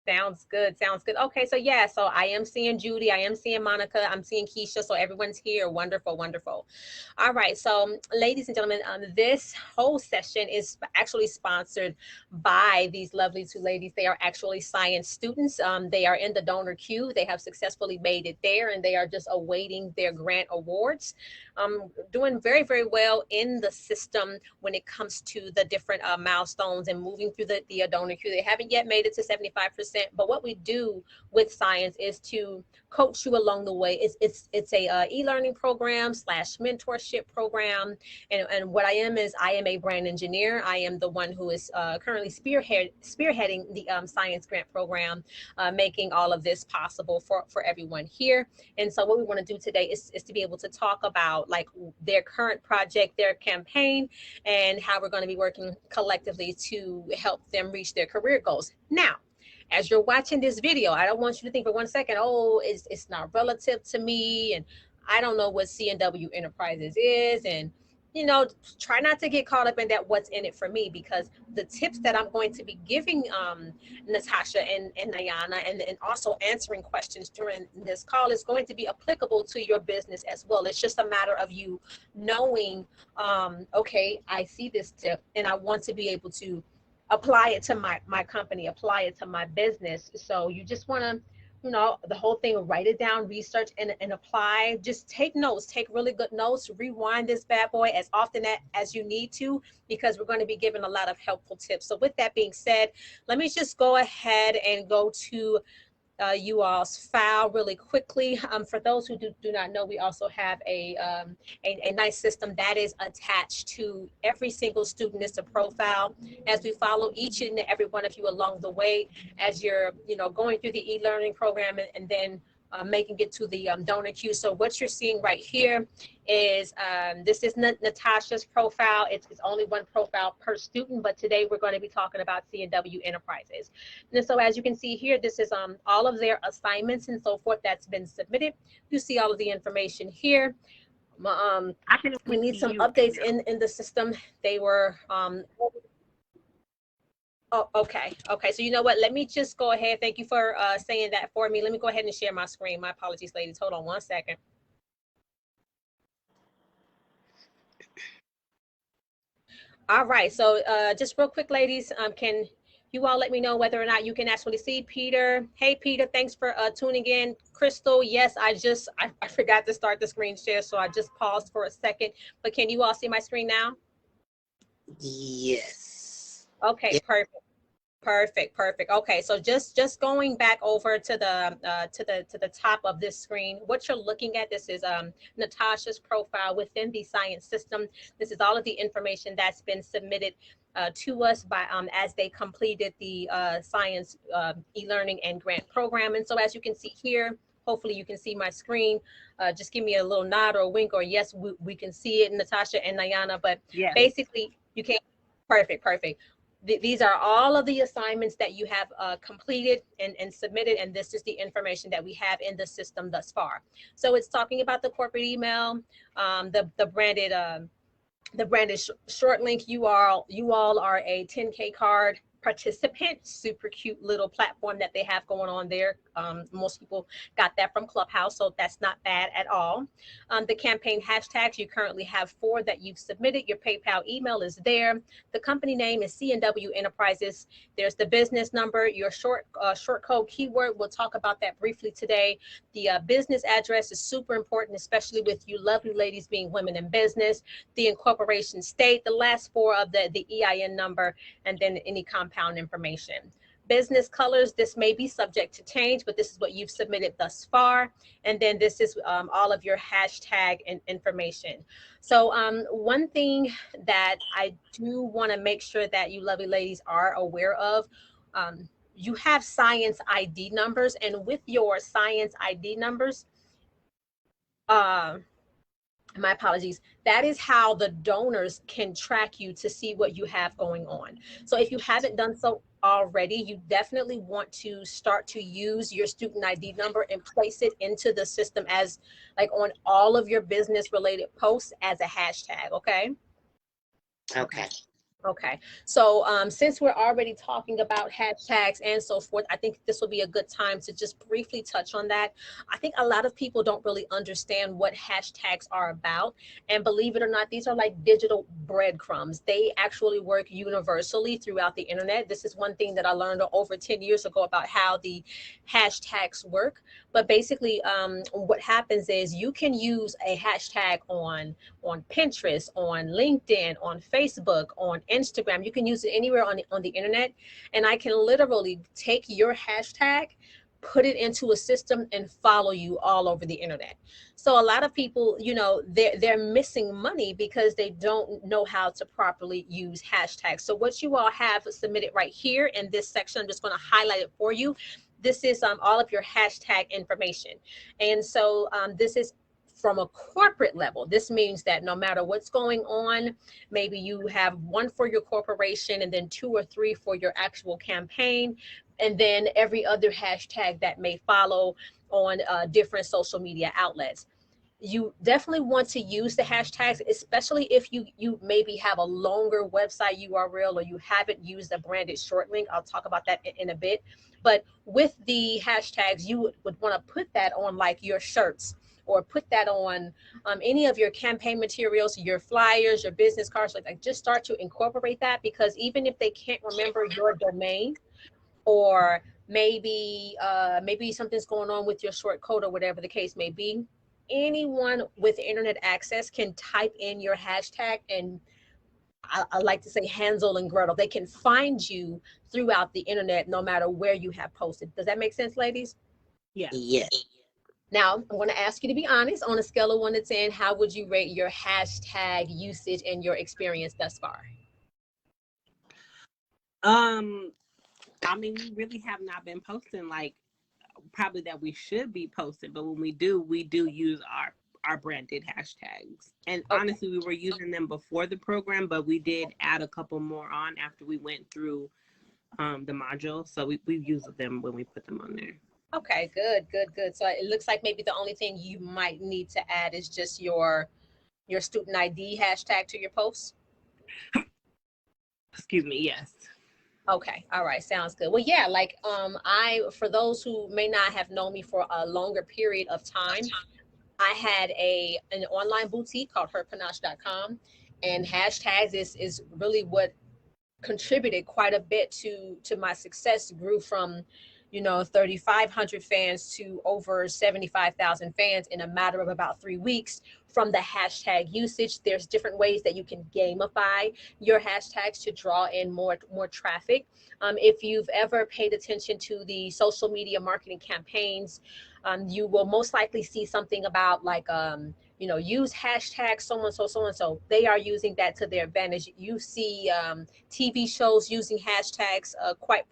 Sounds good. Sounds good. Okay, so yeah, so I am seeing Judy, I am seeing Monica, I'm seeing Keisha, so everyone's here. Wonderful, wonderful. All right, so ladies and gentlemen, this whole session is actually sponsored by these lovely two ladies. They are actually science students. They are in the donor queue. They have successfully made it there, and they are just awaiting their grant awards. Doing very, very well in the system when it comes to the different milestones and moving through the donor queue. They haven't yet made it to 75%, but what we do with science is to coach you along the way. It's a e-learning program slash mentorship program, and what I am a brand engineer. I am the one who is currently spearheading the science grant program, making all of this possible for everyone here. And so what we want to do today is to be able to talk about like their current project, their campaign, and how we're going to be working collectively to help them reach their career goals. Now, as you're watching this video, I don't want you to think for one second, oh, it's not relative to me, and I don't know what CNW Enterprises is, and try not to get caught up in that what's in it for me, because the tips that I'm going to be giving Natasha and Nayana, and also answering questions during this call is going to be applicable to your business as well. It's just a matter of you knowing, okay, I see this tip and I want to be able to apply it to my company, apply it to my business. So you just want to, the whole thing, write it down, research and apply. Just take notes, take really good notes, rewind this bad boy as often as you need to, because we're going to be giving a lot of helpful tips. So with that being said, let me just go ahead and go to you all's file really quickly. For those who do not know, we also have a nice system that is attached to every single student. It's a profile. As we follow each and every one of you along the way, as you're going through the e-learning program and then making it to the donor queue. So what you're seeing right here is this is Natasha's profile. It's only one profile per student, but today we're going to be talking about CNW Enterprises. And so as you can see here, this is all of their assignments and so forth that's been submitted. You see all of the information here. We need some updates in the system. They were Oh, okay. Okay. So you know what? Let me just go ahead. Thank you for saying that for me. Let me go ahead and share my screen. My apologies, ladies. Hold on one second. All right. So just real quick, ladies, can you all let me know whether or not you can actually see Peter? Hey, Peter, thanks for tuning in. Crystal, yes, I forgot to start the screen share, so I just paused for a second. But can you all see my screen now? Yes. Okay, yes. Perfect. Okay, so just going back over to the top of this screen, what you're looking at, this is Natasha's profile within the science system. This is all of the information that's been submitted to us by as they completed the science e-learning and grant program. And so as you can see here, hopefully you can see my screen. Just give me a little nod or a wink, or yes, we can see it, Natasha and Nayana. But yes, basically you can't. Perfect. These are all of the assignments that you have completed and submitted, and this is the information that we have in the system thus far. So it's talking about the corporate email, the branded short link. You all are a 10K card participant. Super cute little platform that they have going on there. Most people got that from Clubhouse, so that's not bad at all. The campaign hashtags, you currently have 4 that you've submitted. Your PayPal email is there. The company name is CNW Enterprises. There's the business number, your short code keyword. We'll talk about that briefly today. The business address is super important, especially with you lovely ladies being women in business. The incorporation state, the last 4 of the EIN number, and then any compound information. Business colors, this may be subject to change, but this is what you've submitted thus far. And then this is all of your hashtag information. So one thing that I do want to make sure that you lovely ladies are aware of, you have science ID numbers, and with your science ID numbers, my apologies, that is how the donors can track you to see what you have going on. So if you haven't done so already, you definitely want to start to use your student ID number and place it into the system as like on all of your business related posts as a hashtag. Okay. Okay. So since we're already talking about hashtags and so forth, I think this will be a good time to just briefly touch on that. I think a lot of people don't really understand what hashtags are about. And believe it or not, these are like digital breadcrumbs. They actually work universally throughout the internet. This is one thing that I learned over 10 years ago about how the hashtags work. But basically, what happens is you can use a hashtag on Pinterest, on LinkedIn, on Facebook, on Instagram. You can use it anywhere on the internet. And I can literally take your hashtag, put it into a system and follow you all over the internet. So a lot of people, they're missing money because they don't know how to properly use hashtags. So what you all have submitted right here in this section, I'm just going to highlight it for you. This is all of your hashtag information. And so this is from a corporate level. This means that no matter what's going on, maybe you have one for your corporation and then two or three for your actual campaign, and then every other hashtag that may follow on different social media outlets. You definitely want to use the hashtags, especially if you maybe have a longer website URL or you haven't used a branded short link. I'll talk about that in a bit. But with the hashtags, you would want to put that on like your shirts, or put that on any of your campaign materials, your flyers, your business cards. Like just start to incorporate that, because even if they can't remember your domain, or maybe something's going on with your short code or whatever the case may be, anyone with internet access can type in your hashtag, and I like to say Hansel and Gretel, they can find you throughout the internet no matter where you have posted. Does that make sense, ladies? Yeah. Yes. Now, I'm going to ask you to be honest. On a scale of 1 to 10, how would you rate your hashtag usage and your experience thus far? I mean, we really have not been posting like probably that we should be posting, but when we do use our branded hashtags. And Okay. honestly, we were using them before the program, but we did add a couple more on after we went through the module. So we used them when we put them on there. Okay, good, good, good. So it looks like maybe the only thing you might need to add is just your student ID hashtag to your post. Excuse me. Yes. Okay, all right, sounds good. Well, yeah, like I for those who may not have known me for a longer period of time, I had an online boutique called herpanache.com, and hashtags is really what contributed quite a bit to my success. Grew from 3,500 fans to over 75,000 fans in a matter of about 3 weeks from the hashtag usage. There's different ways that you can gamify your hashtags to draw in more traffic. If you've ever paid attention to the social media marketing campaigns, you will most likely see something about like use hashtag so and so. They are using that to their advantage. You see TV shows using hashtags quite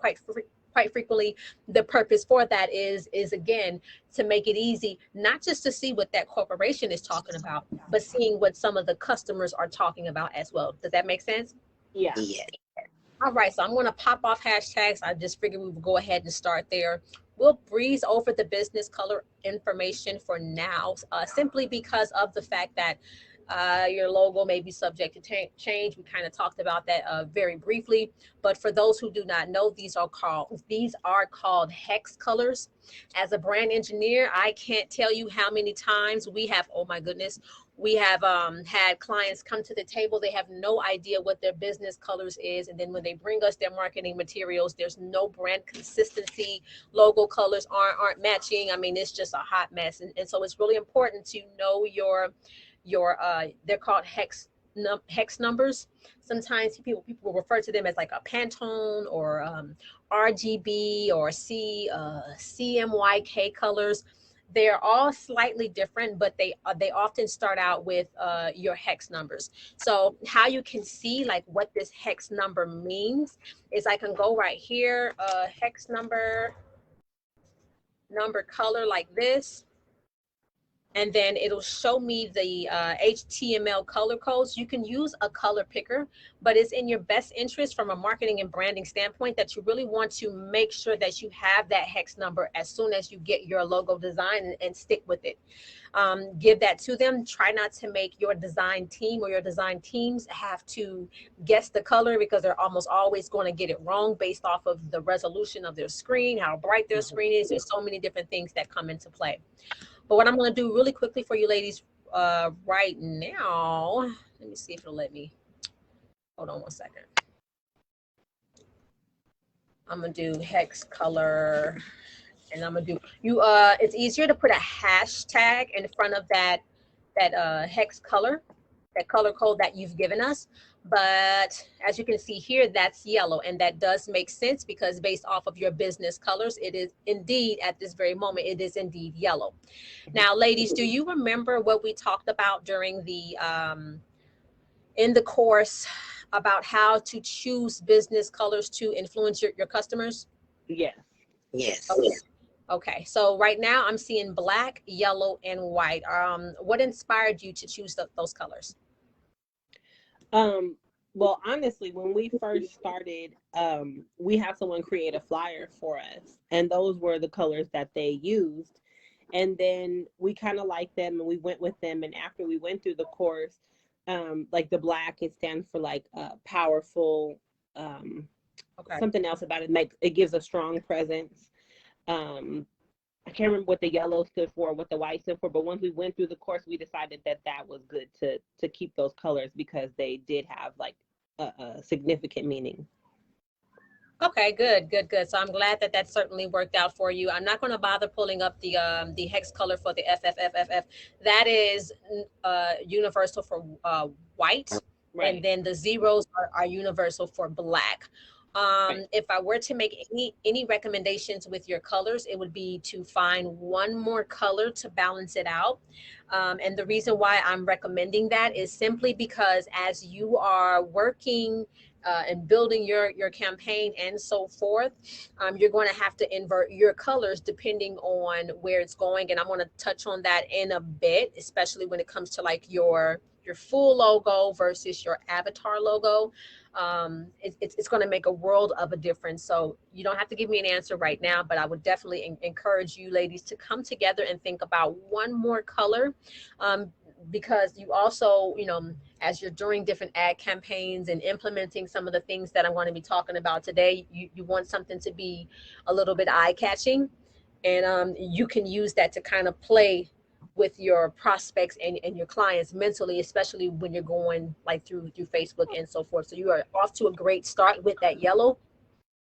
frequently. The purpose for that is again to make it easy, not just to see what that corporation is talking about, but seeing what some of the customers are talking about as well. Does that make sense? Yeah. Yes. All right, so I'm going to pop off hashtags. I just figured we would go ahead and start there. We'll breeze over the business color information for now, simply because of the fact that your logo may be subject to change. We kind of talked about that very briefly, but for those who do not know, these are called hex colors. As a brand engineer, I can't tell you how many times we have, oh my goodness, we have had clients come to the table. They have no idea what their business colors is, and then when they bring us their marketing materials, there's no brand consistency. Logo colors aren't matching. I mean, it's just a hot mess, and so it's really important to know your they're called hex numbers. Sometimes people will refer to them as like a Pantone or RGB or CMYK colors. They're all slightly different, but they often start out with your hex numbers. So how you can see like what this hex number means is I can go right here, hex number color like this. and then it'll show me the HTML color codes. You can use a color picker, but it's in your best interest from a marketing and branding standpoint that you really want to make sure that you have that hex number as soon as you get your logo design, and stick with it. Give that to them. Try not to make your design team or your design teams have to guess the color, because they're almost always going to get it wrong based off of the resolution of their screen, how bright their screen is. There's so many different things that come into play. But what I'm going to do really quickly for you ladies right now, let me see if it'll let me. Hold on 1 second. I'm going to do hex color, and I'm going to do you. It's easier to put a hashtag in front of that hex color, that color code that you've given us. But as you can see here, that's yellow, and that does make sense because based off of your business colors, it is indeed, at this very moment, it is indeed yellow. Now, ladies, do you remember what we talked about during the in the course about how to choose business colors to influence your customers? Yes. Yes. Okay, so right now I'm seeing black, yellow, and white. What inspired you to choose those colors? Well, honestly, when we first started, we had someone create a flyer for us, and those were the colors that they used. And then we kind of liked them, and we went with them. And after we went through the course, like the black, it stands for like powerful. Okay. Something else about it gives a strong presence. I can't remember what the yellow stood for, what the white stood for, but once we went through the course, we decided that that was good to keep those colors because they did have like a significant meaning. Okay, good. So I'm glad that that certainly worked out for you. I'm not going to bother pulling up the hex color for the FFFFF. That is universal for white, Right. and then the zeros are universal for black. Right. If I were to make any recommendations with your colors, it would be to find one more color to balance it out. And the reason why I'm recommending that is simply because as you are working and building your campaign and so forth, you're going to have to invert your colors depending on where it's going. And I'm going to touch on that in a bit, especially when it comes to like your full logo versus your avatar logo. It's going to make a world of a difference. So you don't have to give me an answer right now, but I would definitely encourage you ladies to come together and think about one more color, because you also, as you're doing different ad campaigns and implementing some of the things that I'm going to be talking about today, you want something to be a little bit eye-catching, and you can use that to kind of play with your prospects and your clients mentally, especially when you're going like through Facebook and so forth. So you are off to a great start with that yellow.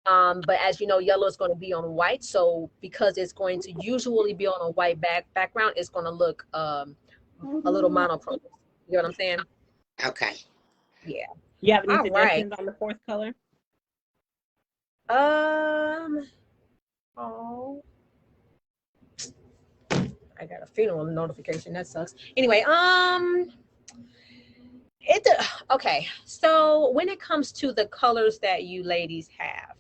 But as you know, yellow is going to be on white. So because it's going to usually be on a white background, it's going to look a little monochrome. You know what I'm saying? Okay. Yeah. You have any All right. suggestions on the fourth color? Oh, I got a funeral notification. That sucks. Anyway, okay. So when it comes to the colors that you ladies have,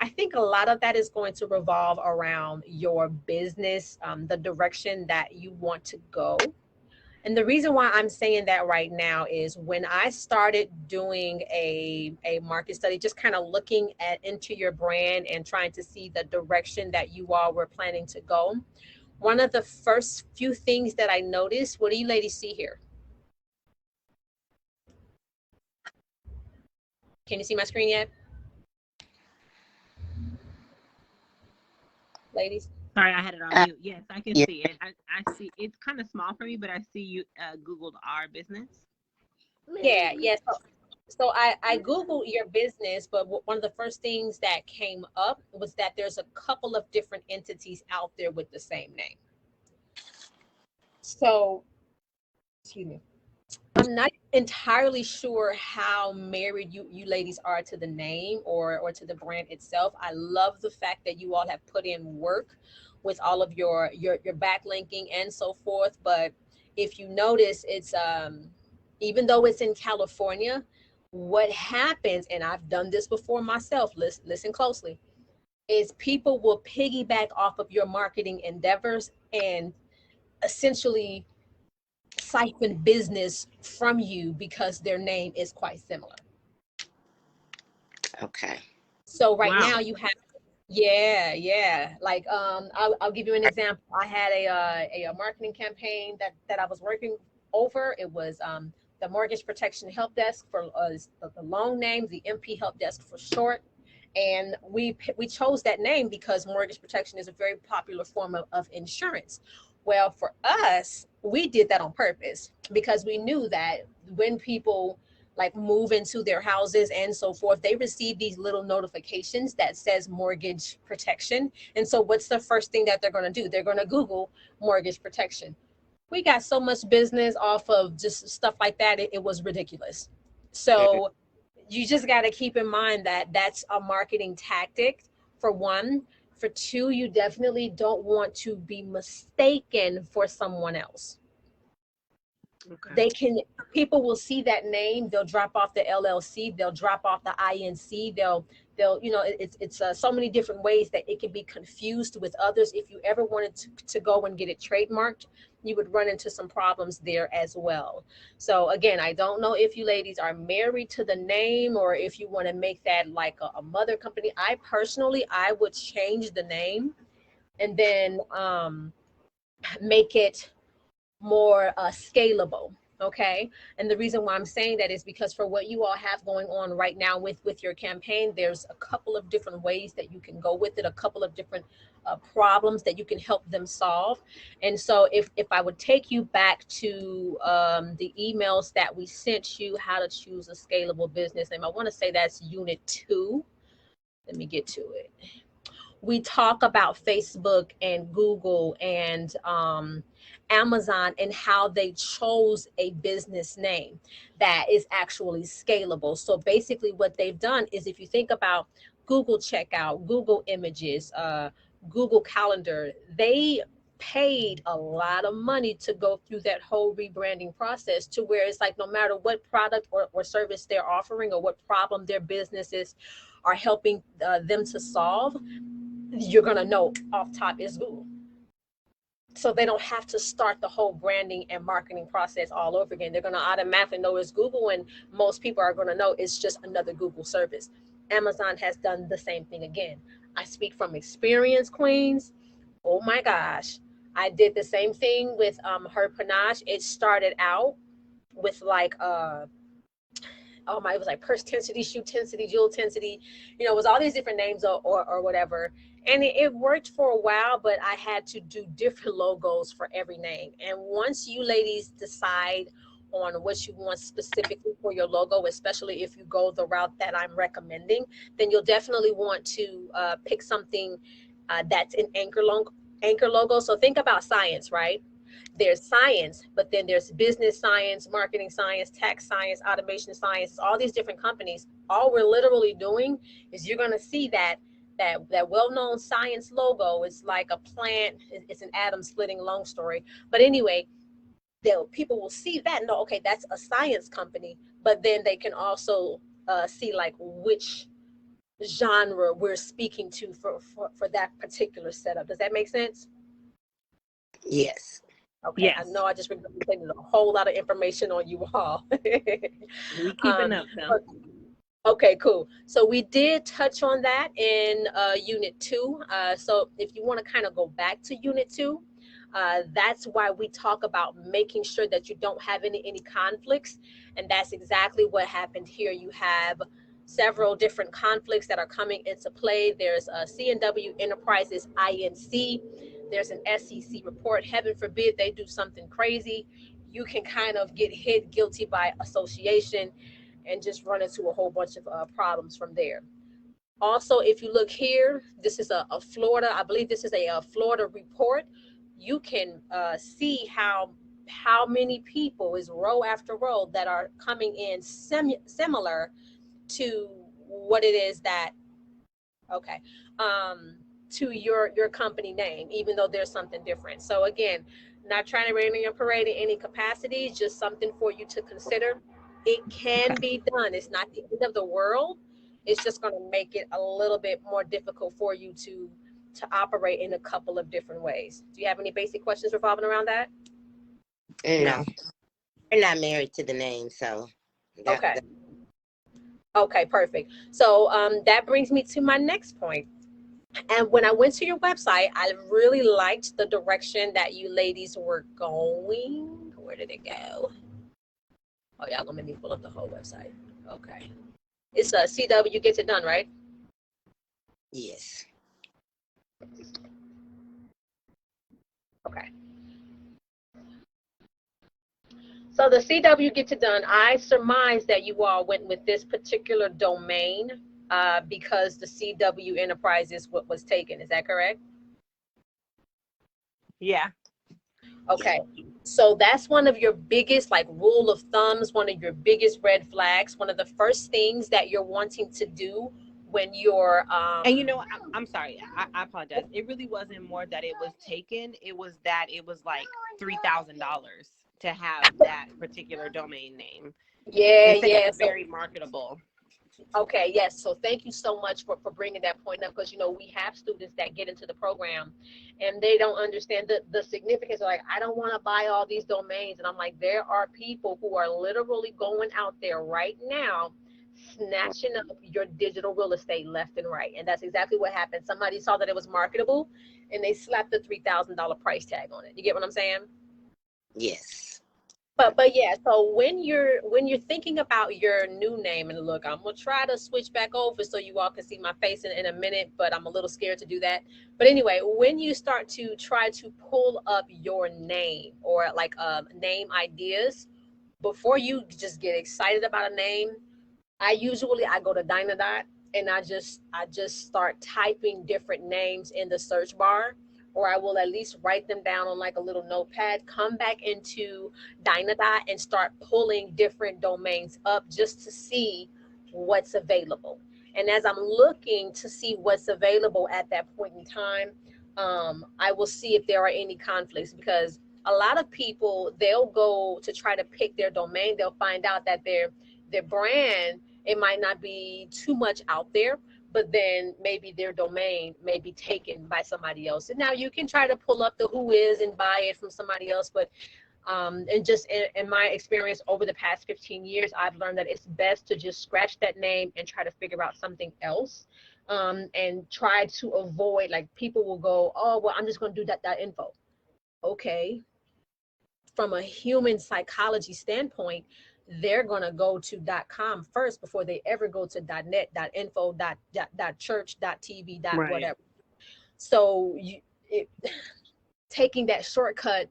I think a lot of that is going to revolve around your business, the direction that you want to go. And the reason why I'm saying that right now is when I started doing a market study, just kind of looking into your brand and trying to see the direction that you all were planning to go. One of the first few things that I noticed, what do you ladies see here? Can you see my screen yet? Ladies? Sorry, I had it on mute. Yes, I can Yeah. see it. I see it's kind of small for me, but I see you Googled our business. Yeah, yes. So I Googled your business, but one of the first things that came up was that there's a couple of different entities out there with the same name. So, excuse me. I'm not entirely sure how married you ladies are to the name or to the brand itself. I love the fact that you all have put in work with all of your backlinking and so forth. But if you notice, it's even though it's in California, what happens, and I've done this before myself, listen closely, is people will piggyback off of your marketing endeavors and essentially siphon business from you because their name is quite similar. Okay. So right Wow. now you have, yeah. Like I'll give you an example. I had a marketing campaign that I was working over. It was the Mortgage Protection Help Desk for the long name, the MP Help Desk for short. And we chose that name because mortgage protection is a very popular form of insurance. Well, for us, we did that on purpose because we knew that when people like move into their houses and so forth, they receive these little notifications that says mortgage protection. And so what's the first thing that they're going to do? They're going to Google mortgage protection. We got so much business off of just stuff like that. It was ridiculous. Mhm. So you just got to keep in mind that that's a marketing tactic for one. For two, you definitely don't want to be mistaken for someone else. Okay. They can, people will see that name, they'll drop off the LLC, they'll drop off the INC, they'll it's so many different ways that it can be confused with others. If you ever wanted to go and get it trademarked, you would run into some problems there as well. So again, I don't know if you ladies are married to the name or if you want to make that like a mother company. I personally, I would change the name and then make it more scalable. Okay. And the reason why I'm saying that is because for what you all have going on right now with your campaign, there's a couple of different ways that you can go with it, a couple of different problems that you can help them solve. And so if I would take you back to the emails that we sent you, how to choose a scalable business name, I want to say that's unit 2. Let me get to it. We talk about Facebook and Google and Amazon and how they chose a business name that is actually scalable. So basically, what they've done is if you think about Google Checkout, Google Images, Google Calendar, they paid a lot of money to go through that whole rebranding process to where it's like no matter what product or service they're offering or what problem their businesses are helping them to solve, you're going to know off top is Google. So they don't have to start the whole branding and marketing process all over again. They're going to automatically know it's Google, and most people are going to know it's just another Google service. Amazon has done the same thing again. I speak from experience, queens. Oh my gosh. I did the same thing with her panache. It started out with like oh my, it was like purse tensity, shoe tensity, jewel tensity, it was all these different names or whatever. And it worked for a while, but I had to do different logos for every name. And once you ladies decide on what you want specifically for your logo, especially if you go the route that I'm recommending, then you'll definitely want to pick something that's an anchor logo. So think about science, right? There's science, but then there's business science, marketing science, tax science, automation science, all these different companies. All we're literally doing is you're going to see that well-known science logo is like a plant. It's an atom splitting, long story. But anyway, people will see that and know, okay, that's a science company. But then they can also see like which genre we're speaking to for that particular setup. Does that make sense? Yes. Okay, I Yes. know I just represented a whole lot of information on you all. We keeping um, up though. okay, cool. So we did touch on that in Unit 2. So if you want to kind of go back to Unit 2, that's why we talk about making sure that you don't have any conflicts. And that's exactly what happened here. You have several different conflicts that are coming into play. There's a C&W Enterprises INC. There's an SEC report. Heaven forbid they do something crazy. You can kind of get hit guilty by association and just run into a whole bunch of problems from there. Also, if you look here, this is a Florida, I believe this is a Florida report. You can see how many people is row after row that are coming in similar to what it is that, okay, to your company name, even though there's something different. So again, not trying to rain on your parade in any capacity, just something for you to consider. It Okay. can be done. It's not the end of the world. It's just going to make it a little bit more difficult for you to operate in a couple of different ways. Do you have any basic questions revolving around that? No, we're not married to the name, so Okay. Okay, perfect. So that brings me to my next point. And when I went to your website, I really liked the direction that you ladies were going. Where did it go? Oh, y'all gonna make me pull up the whole website. Okay. It's a CW Gets It Done, right? Yes. Okay. So the CW Gets It Done, I surmise that you all went with this particular domain because the CW Enterprises was taken. Is that correct? Yeah. Okay. So that's one of your biggest, like, rule of thumbs, one of your biggest red flags, one of the first things that you're wanting to do when you're and you know, I'm sorry, I apologize. It really wasn't more that it was taken. It was that it was like $3,000 to have that particular domain name. Yeah, They said yeah. it was So, very marketable. okay, yes. So thank you so much for bringing that point up, because, you know, we have students that get into the program and they don't understand the significance. Like, I don't want to buy all these domains. And I'm like, there are people who are literally going out there right now snatching up your digital real estate left and right. And that's exactly what happened. Somebody saw that it was marketable and they slapped the $3,000 price tag on it. You get what I'm saying? Yes. But yeah, so when you're thinking about your new name, and look, I'm gonna try to switch back over so you all can see my face in a minute, but I'm a little scared to do that. But anyway, when you start to try to pull up your name, or like name ideas, before you just get excited about a name, I go to Dynadot and I just start typing different names in the search bar, or I will at least write them down on like a little notepad, come back into Dynadot and start pulling different domains up just to see what's available. And as I'm looking to see what's available at that point in time, I will see if there are any conflicts, because a lot of people, they'll go to try to pick their domain, they'll find out that their brand, it might not be too much out there, but then maybe their domain may be taken by somebody else. And now you can try to pull up the who is and buy it from somebody else, but and just in my experience over the past 15 years, I've learned that it's best to just scratch that name and try to figure out something else, and try to avoid, like, people will go, oh, well, I'm just going to do that info. Okay, from a human psychology standpoint, they're going to go to .com first before they ever go to .net, .info, .church, .tv, Right. whatever. So taking that shortcut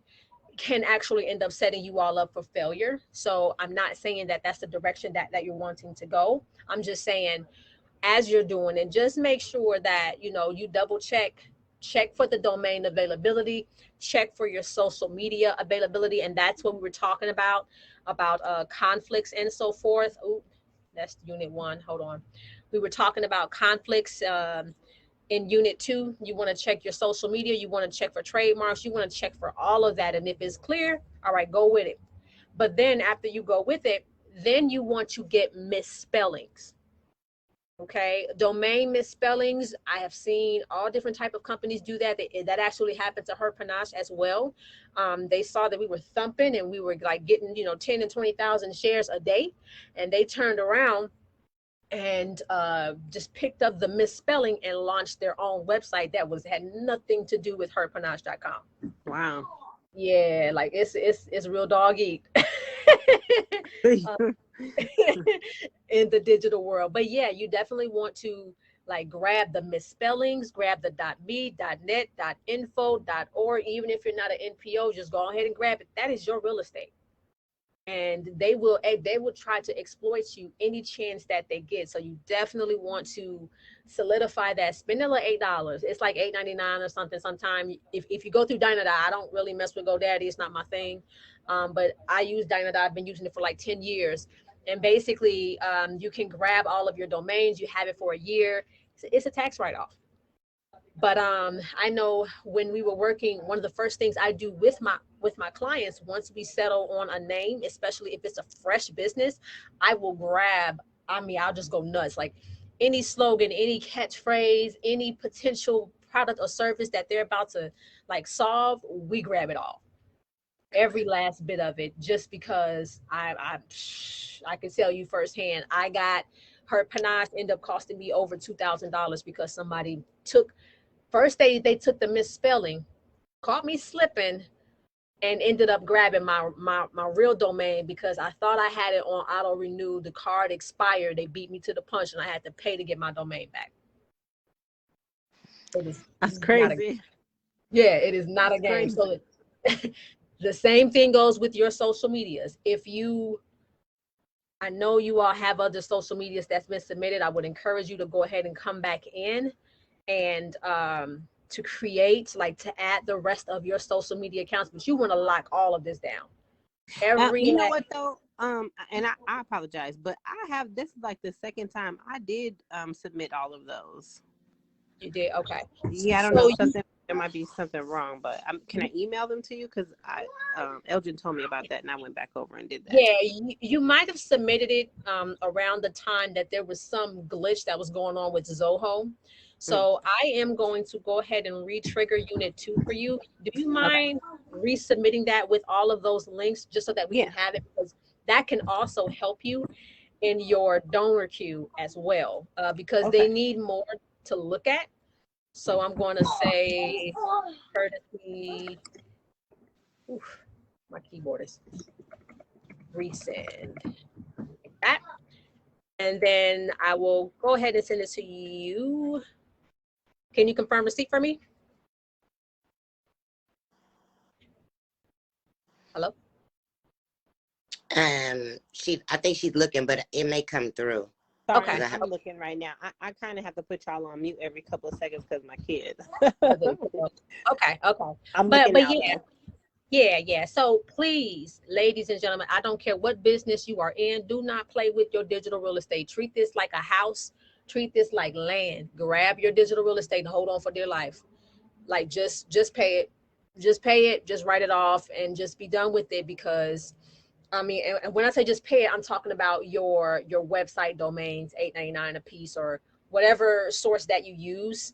can actually end up setting you all up for failure. So I'm not saying that that's the direction that you're wanting to go. I'm just saying, as you're doing it, just make sure that, you know, you double check for the domain availability, check for your social media availability. And that's what we were talking about conflicts and so forth. Ooh, that's unit 1. Hold on. We were talking about conflicts in unit 2. You want to check your social media, you want to check for trademarks, you want to check for all of that. And if it's clear, all right, go with it. But then after you go with it, then you want to get misspellings. Okay, domain misspellings. I have seen all different type of companies do that. That actually happened to her panache as well. They saw that we were thumping and we were like getting, 10 and 20,000 shares a day, and they turned around and just picked up the misspelling and launched their own website that had nothing to do with herpanache.com. Wow. Yeah, like it's real dog eat. In the digital world. But yeah, you definitely want to, like, grab the misspellings, grab the .me, .net, .info, .org. Even if you're not an NPO, just go ahead and grab it. That is your real estate. And they will try to exploit you any chance that they get. So you definitely want to solidify that. Spend a little $8. It's like $8.99 or something. Sometime if you go through Dynadot, I don't really mess with GoDaddy. It's not my thing. But I use Dynadot. I've been using it for like 10 years. And basically, you can grab all of your domains. You have it for a year. It's a tax write-off. But I know when we were working, one of the first things I do with my clients, once we settle on a name, especially if it's a fresh business, I will I'll just go nuts. Like, any slogan, any catchphrase, any potential product or service that they're about to like solve, we grab it all, every last bit of it, just because I can tell you firsthand, I got her panache end up costing me over $2,000 because somebody took, first they took the misspelling, caught me slipping, and ended up grabbing my real domain because I thought I had it on auto renew. The card expired. They beat me to the punch, and I had to pay to get my domain back. That's crazy. It is not a game. So the same thing goes with your social medias. I know you all have other social medias that's been submitted. I would encourage you to go ahead and come back in and to create, like, to add the rest of your social media accounts, but you want to lock all of this down. You know what though? And I apologize, but this is like the second time I did submit all of those. You did? Okay. Yeah, I don't know, there might be something wrong, but can I email them to you? Because Elgin told me about that, and I went back over and did that. Yeah, you might have submitted it around the time that there was some glitch that was going on with Zoho. So I am going to go ahead and re-trigger Unit 2 for you. Do you mind resubmitting that with all of those links, just so that we can have it? Because that can also help you in your donor queue as well, because they need more to look at. So I'm going to say courtesy. Oof, my keyboard is resend that. And then I will go ahead and send it to you. Can you confirm receipt for me? Hello? I think she's looking, but it may come through. Sorry, okay. I'm looking right now. I kind of have to put y'all on mute every couple of seconds because my kids. Okay. I'm looking but out yeah. So please, ladies and gentlemen, I don't care what business you are in, do not play with your digital real estate. Treat this like a house. Treat this like land. Grab your digital real estate and hold on for dear life. Like just pay it. Just pay it. Just write it off and just be done with it, because I mean, and when I say just pay it, I'm talking about your website domains, $8.99 a piece, or whatever source that you use.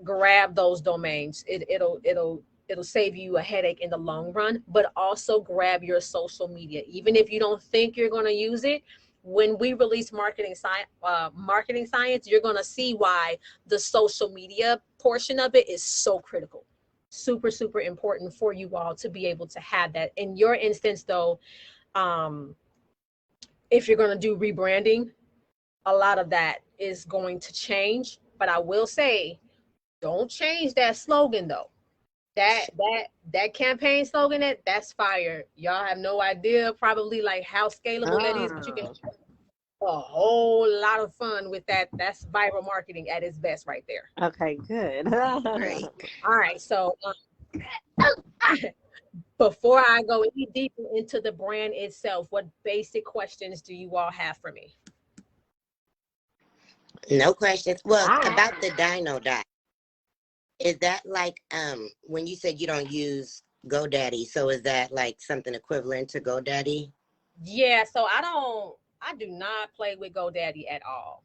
Grab those domains. It'll save you a headache in the long run. But also grab your social media, even if you don't think you're going to use it. When we release marketing science, you're going to see why the social media portion of it is so critical. Super, super important for you all to be able to have that. In your instance, though, if you're going to do rebranding, a lot of that is going to change. But I will say, don't change that slogan though. That campaign slogan, that's fire. Y'all have no idea probably like how scalable that is, but you can have a whole lot of fun with that. That's viral marketing at its best right there. Okay, good. Great. All right, so before I go any deeper into the brand itself, what basic questions do you all have for me? No questions. Well, about the Dino Dot, is that like when you said you don't use GoDaddy, so is that like something equivalent to GoDaddy? Yeah, so I do not play with GoDaddy at all.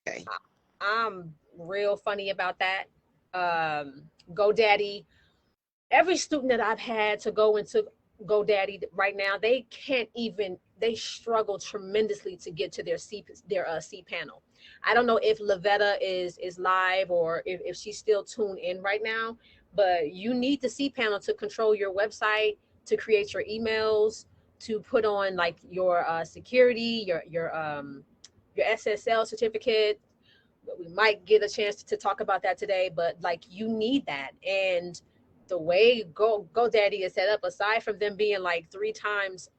Okay. I'm real funny about that. GoDaddy, every student that I've had to go into GoDaddy right now, they struggle tremendously to get to their cPanel. I don't know if Lavetta is live or if she's still tuned in right now, but you need the cPanel to control your website, to create your emails, to put on like your security, your SSL certificate. We might get a chance to talk about that today, but like you need that. And the way GoDaddy is set up, aside from them being like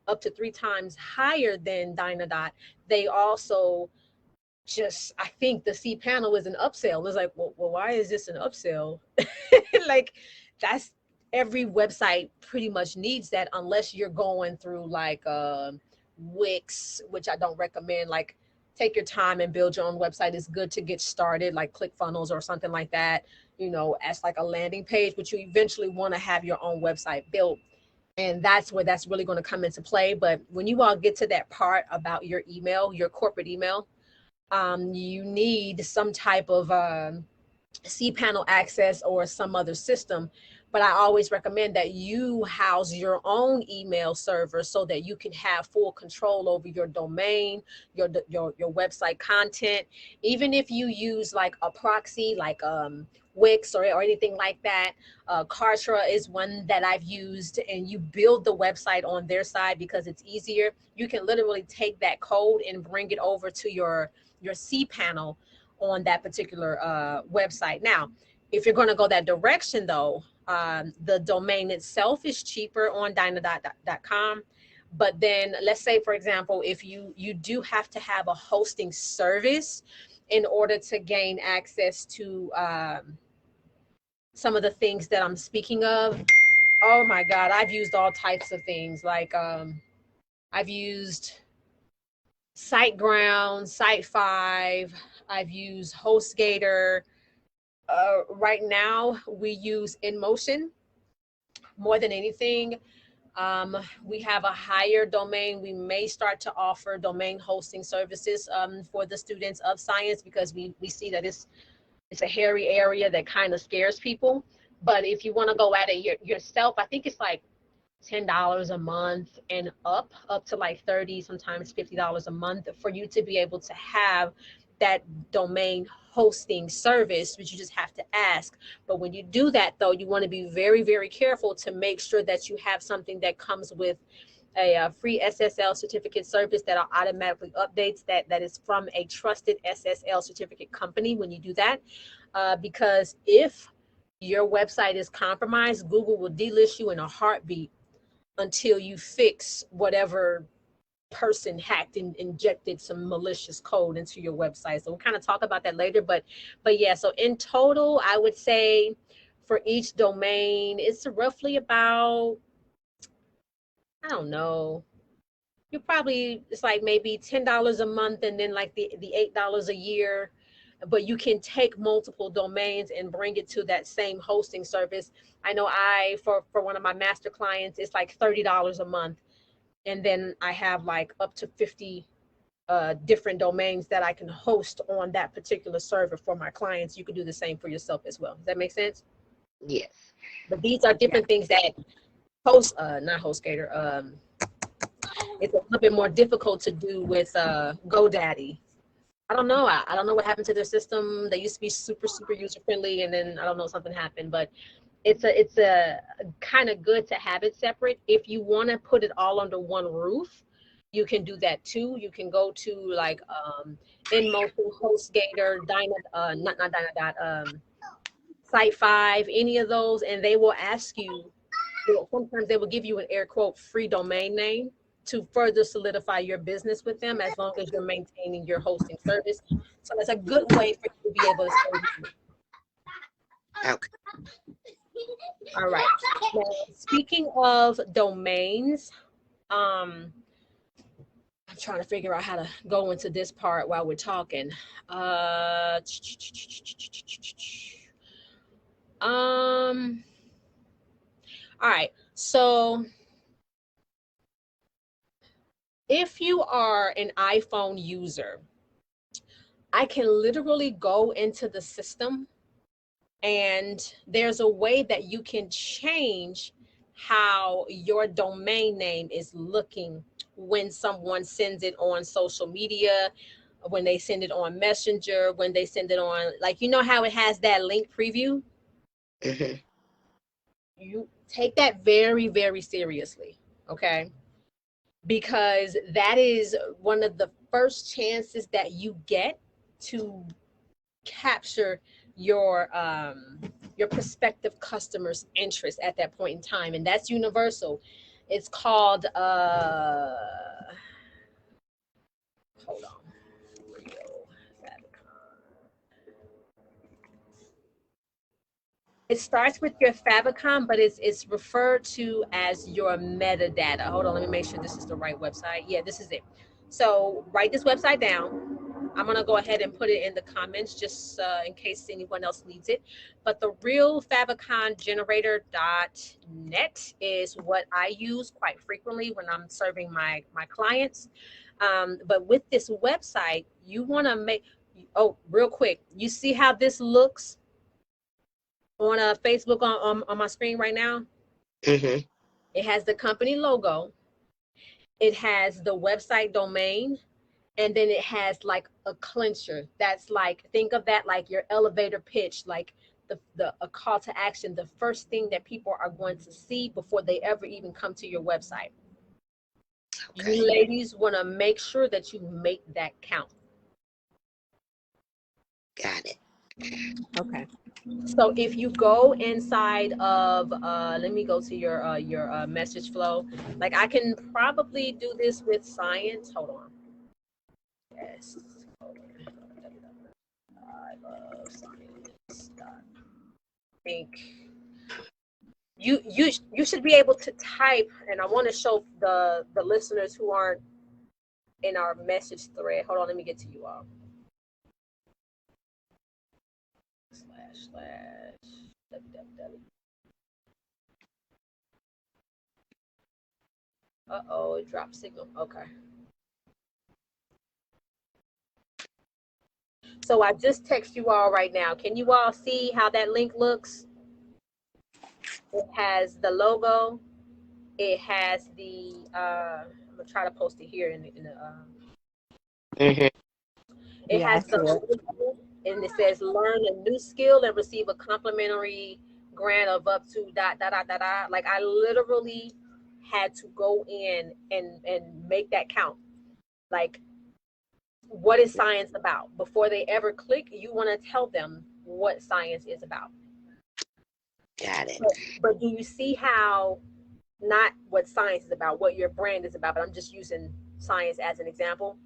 up to three times higher than Dynadot, they also I think the cPanel is an upsell. It's like, well, why is this an upsell? Like that's every website pretty much needs that, unless you're going through like Wix, which I don't recommend. Like take your time and build your own website. It's good to get started, like ClickFunnels or something like that, as like a landing page, but you eventually want to have your own website built. And that's where that's really going to come into play. But when you all get to that part about your email, your corporate email, you need some type of cPanel access or some other system. But I always recommend that you house your own email server so that you can have full control over your domain, your website content. Even if you use like a proxy, like Wix or anything like that. Kartra is one that I've used, and you build the website on their side because it's easier. You can literally take that code and bring it over to your cPanel on that particular website. Now, if you're going to go that direction, though, the domain itself is cheaper on Dynadot.com. But then, let's say, for example, if you do have to have a hosting service in order to gain access to some of the things that I'm speaking of. Oh my God, I've used all types of things. Like I've used SiteGround, Site5. I've used HostGator. Right now, we use InMotion more than anything. We have a higher domain. We may start to offer domain hosting services for the students of science because we see that it's a hairy area that kind of scares people. But if you want to go at it yourself, I think it's like $10 a month and up to like 30, sometimes $50 a month for you to be able to have that domain hosting service, which you just have to ask. But when you do that, though, you want to be very, very careful to make sure that you have something that comes with a free SSL certificate service that automatically updates that is from a trusted SSL certificate company when you do that. Because if your website is compromised, Google will delist you in a heartbeat until you fix whatever person hacked and injected some malicious code into your website. So we'll kind of talk about that later. But yeah, so in total, I would say for each domain, it's roughly about, I don't know, it's like maybe $10 a month and then like the $8 a year. But you can take multiple domains and bring it to that same hosting service. I know for one of my master clients, it's like $30 a month. And then I have like up to 50 different domains that I can host on that particular server for my clients. You can do the same for yourself as well. Does that make sense? Yes. But these are different things that not HostGator. It's a little bit more difficult to do with GoDaddy. I don't know. I don't know what happened to their system. They used to be super, super user friendly, and then I don't know, something happened. But it's a kind of good to have it separate. If you want to put it all under one roof, you can do that too. You can go to like InMotion, HostGator, not Dynadot, Site5, any of those, and they will ask you. Sometimes they will give you an air quote free domain name to further solidify your business with them, as long as you're maintaining your hosting service. So that's a good way for you to be able to serve. Okay. All right. Now, speaking of domains, I'm trying to figure out how to go into this part while we're talking. All right. So if you are an iPhone user, I can literally go into the system, and there's a way that you can change how your domain name is looking when someone sends it on social media, when they send it on Messenger, when they send it on, like, you know how it has that link preview? Mm-hmm. You take that very, very seriously, okay? Because that is one of the first chances that you get to capture your prospective customers' interest at that point in time, and that's universal. It's called hold on. It starts with your favicon, but it's referred to as your metadata. Hold on, let me make sure this is the right website. Yeah, this is it. So write this website down. I'm going to go ahead and put it in the comments just in case anyone else needs it. But the real favicongenerator.net is what I use quite frequently when I'm serving my clients. But with this website, you want to make, oh, real quick, you see how this looks On Facebook on my screen right now. Mm-hmm. It has the company logo. It has the website domain, and then it has like a clincher. That's like, think of that like your elevator pitch, like the a call to action, the first thing that people are going to see before they ever even come to your website. Okay. You ladies want to make sure that you make that count. Got it. Okay. So if you go inside of, let me go to your message flow. Like I can probably do this with Sighience. Hold on. Yes. I love Sighience. I think you should be able to type, and I want to show the listeners who aren't in our message thread. Hold on, let me get to you all. // Uh-oh, it dropped signal. Okay. So I just text you all right now. Can you all see how that link looks? It has the logo. It has the, I'm gonna try to post it here in the Mm-hmm. it Yeah, I has see the it. logo, and it says learn a new skill and receive a complimentary grant of up to dot dot dot dot dot. Like I literally had to go in and make that count. Like, what is Sighience about? Before they ever click, you want to tell them what Sighience is about. Got it. But do you see how, not what Sighience is about, what your brand is about, but I'm just using Sighience as an example.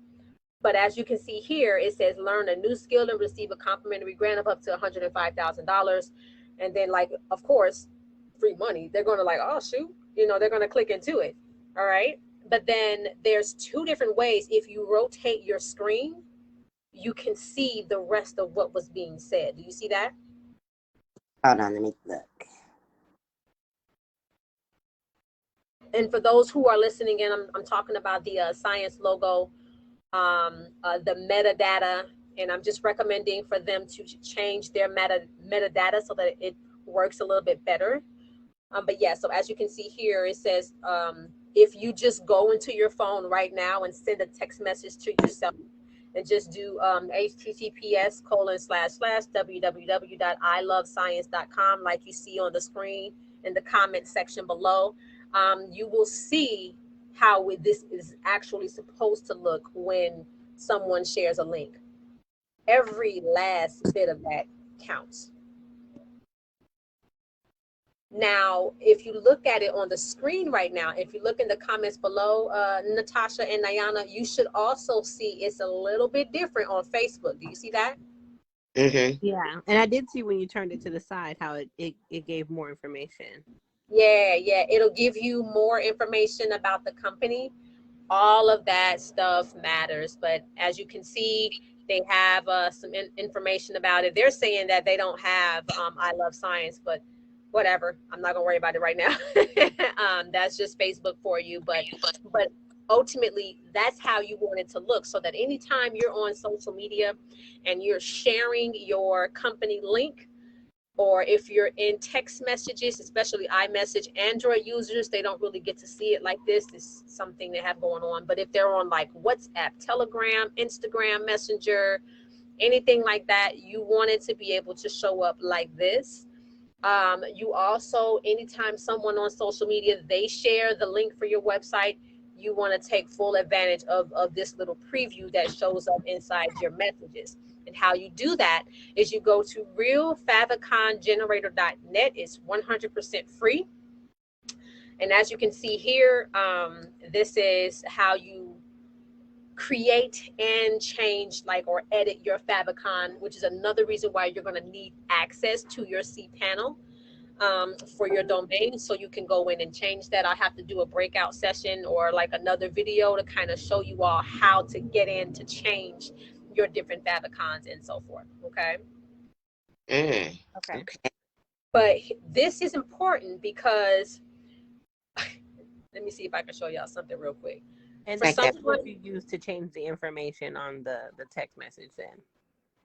But as you can see here, it says learn a new skill and receive a complimentary grant of up to $105,000. And then, like, of course, free money. They're going to like, oh, shoot, they're going to click into it. All right. But then there's two different ways. If you rotate your screen, you can see the rest of what was being said. Do you see that? Hold on, let me look. And for those who are listening in, I'm talking about the Sighience logo, the metadata, and I'm just recommending for them to change their metadata so that it works a little bit better. But yeah, so as you can see here, it says if you just go into your phone right now and send a text message to yourself and just do https://www.ilovescience.com, like you see on the screen in the comment section below. You will see how this is actually supposed to look when someone shares a link. Every last bit of that counts. Now, if you look at it on the screen right now, if you look in the comments below, Natasha and Nayana, you should also see it's a little bit different on Facebook. Do you see that? Mm-hmm. Yeah, and I did see when you turned it to the side how it gave more information. Yeah, it'll give you more information about the company. All of that stuff matters. But as you can see, they have some information about it. They're saying that they don't have I Love Sighience, but whatever. I'm not gonna worry about it right now. That's just Facebook for you. But ultimately, that's how you want it to look. So that anytime you're on social media and you're sharing your company link, or if you're in text messages, especially iMessage, Android users, they don't really get to see it like this. This is something they have going on. But if they're on like WhatsApp, Telegram, Instagram, Messenger, anything like that, you want it to be able to show up like this. You also, anytime someone on social media, they share the link for your website, you want to take full advantage of this little preview that shows up inside your messages. And how you do that is you go to realfavicongenerator.net. It's 100% free. And as you can see here, this is how you create and change, like, or edit your favicon, which is another reason why you're going to need access to your cPanel for your domain, so you can go in and change that. I have to do a breakout session or like another video to kind of show you all how to get in to change your different favicons and so forth. Okay. Mm. Okay. But this is important because let me see if I can show y'all something real quick. And For that's someone, what you use to change the information on the text message then.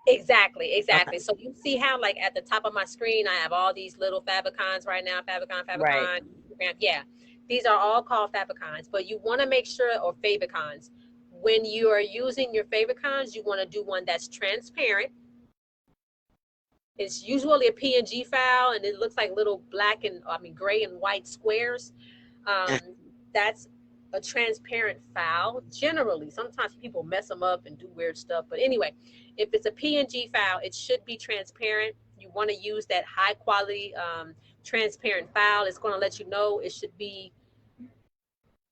Exactly, Okay. exactly. So you see how like at the top of my screen, I have all these little favicons right now, favicon, Right. favicon, yeah. These are all called favicons, but you want to make sure, or favicons, when you are using your favicons, you want to do one that's transparent. It's usually a PNG file, and it looks like little black and, I mean, gray and white squares. Uh, That's a transparent file. Generally, sometimes people mess them up and do weird stuff. But anyway, if it's a PNG file, it should be transparent. You want to use that high quality transparent file. It's going to let you know it should be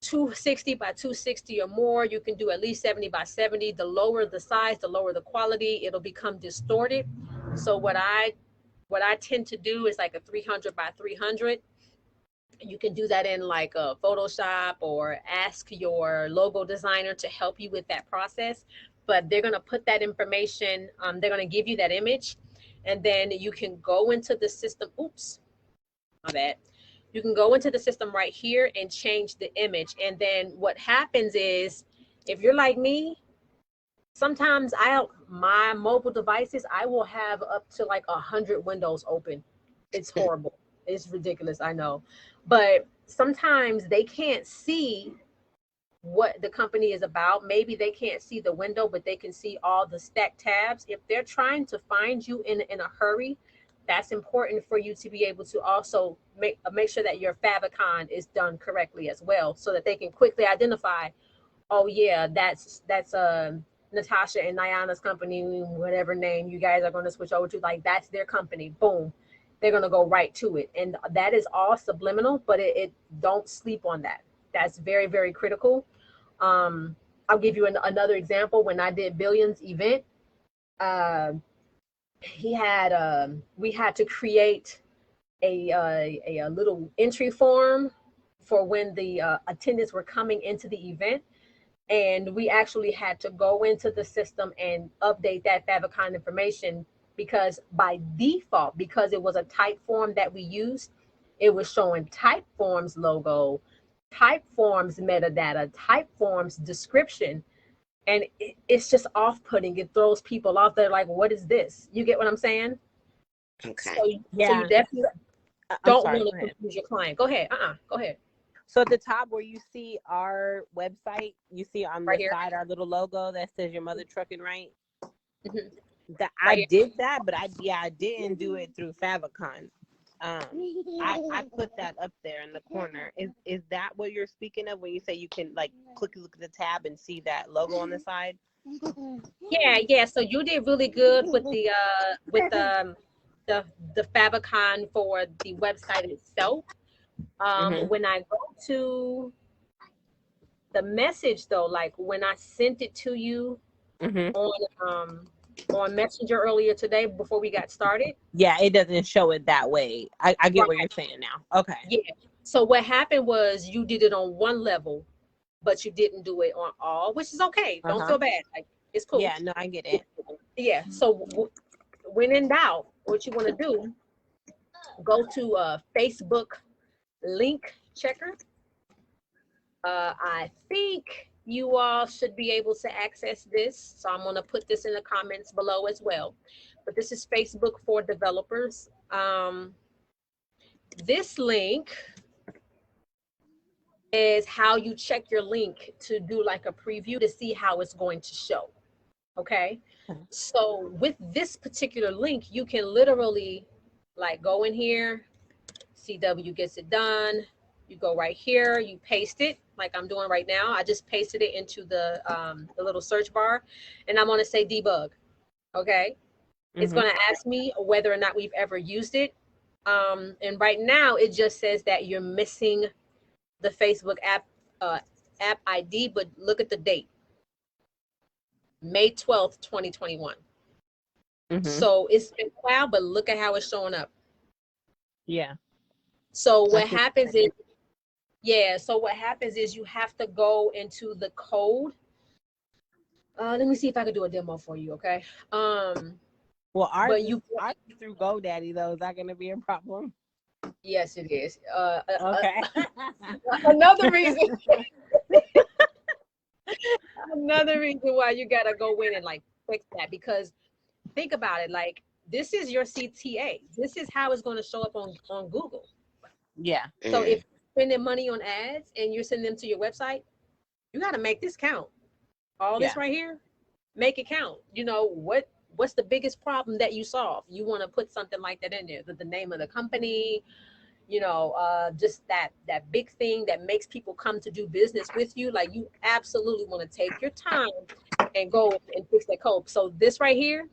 260 by 260 or more. You can do at least 70 by 70. The lower the size, the lower the quality, it'll become distorted. So what I tend to do is like a 300 by 300. You can do that in like a Photoshop, or ask your logo designer to help you with that process. But they're going to put that information, they're going to give you that image, and then you can go into the system. Oops, my bad. You can go into the system right here and change the image. And then what happens is, if you're like me, sometimes my mobile devices, I will have up to like 100 windows open. It's horrible. It's ridiculous, I know. But sometimes they can't see what the company is about. Maybe they can't see the window, but they can see all the stacked tabs. If they're trying to find you in a hurry, that's important for you to be able to also make sure that your favicon is done correctly as well, so that they can quickly identify, oh yeah, that's Natasha and Nayana's company, whatever name you guys are going to switch over to. Like, that's their company. Boom, they're going to go right to it. And that is all subliminal, but it don't sleep on that. That's very, very critical. I'll give you another example. When I did Billion's event, uh, we had to create a little entry form for when the attendants were coming into the event. And we actually had to go into the system and update that favicon information, because by default, because it was a type form that we used, it was showing Typeform's logo, Typeform's metadata, Typeform's description. And it's just off-putting. It throws people off. They're like, what is this? You get what I'm saying? okay. So Yeah. you definitely I'm don't sorry. want to confuse your client. Go ahead. Go ahead. So at the top where you see our website, you see on Right the here. side our little logo that says Your Mother Trucking Right. Mhm. That Right I here. did that, but I didn't do it through favicon. I put that up there in the corner. Is that what you're speaking of when you say you can like look at the tab and see that logo on the side? Yeah. So you did really good with the favicon for the website itself. Mm-hmm. When I go to the message though, like when I sent it to you Mm-hmm. on Messenger earlier today before we got started. Yeah, it doesn't show it that way. I get what Right. you're saying now. Okay. Yeah. So what happened was you did it on one level, but you didn't do it on all, which is okay. Don't Uh-huh. feel bad. Like, it's cool. Yeah, no, I get it. Yeah. So when in doubt, what you want to do, go to Facebook link checker. I think you all should be able to access this. So I'm going to put this in the comments below as well. But this is Facebook for developers. This link is how you check your link to do like a preview to see how it's going to show. Okay. So with this particular link, you can literally like go in here, CW gets it done. You go right here, you paste it like I'm doing right now. I just pasted it into the little search bar, and I'm going to say debug. Okay. It's going to ask me whether or not we've ever used it. And right now it just says that you're missing the Facebook app ID, but look at the date, May 12th, 2021. Mm-hmm. So it's been a while, but look at how it's showing up. Yeah. So what happens is, you have to go into the code. Let me see if I can do a demo for you, okay? Well, ours but is through GoDaddy though. Is that going to be a problem? Yes, it is. Okay. Another reason. Another reason why you gotta go in and like fix that, because think about it. Like, this is your CTA. This is how it's going to show up on Google. Yeah. So if you're spending money on ads and you're sending them to your website, you got to make this count. All this right here, make it count. You know, what's the biggest problem that you solve? You want to put something like that in there, the name of the company, you know, just that big thing that makes people come to do business with you. Like, you absolutely want to take your time and go and fix that code. So this right here,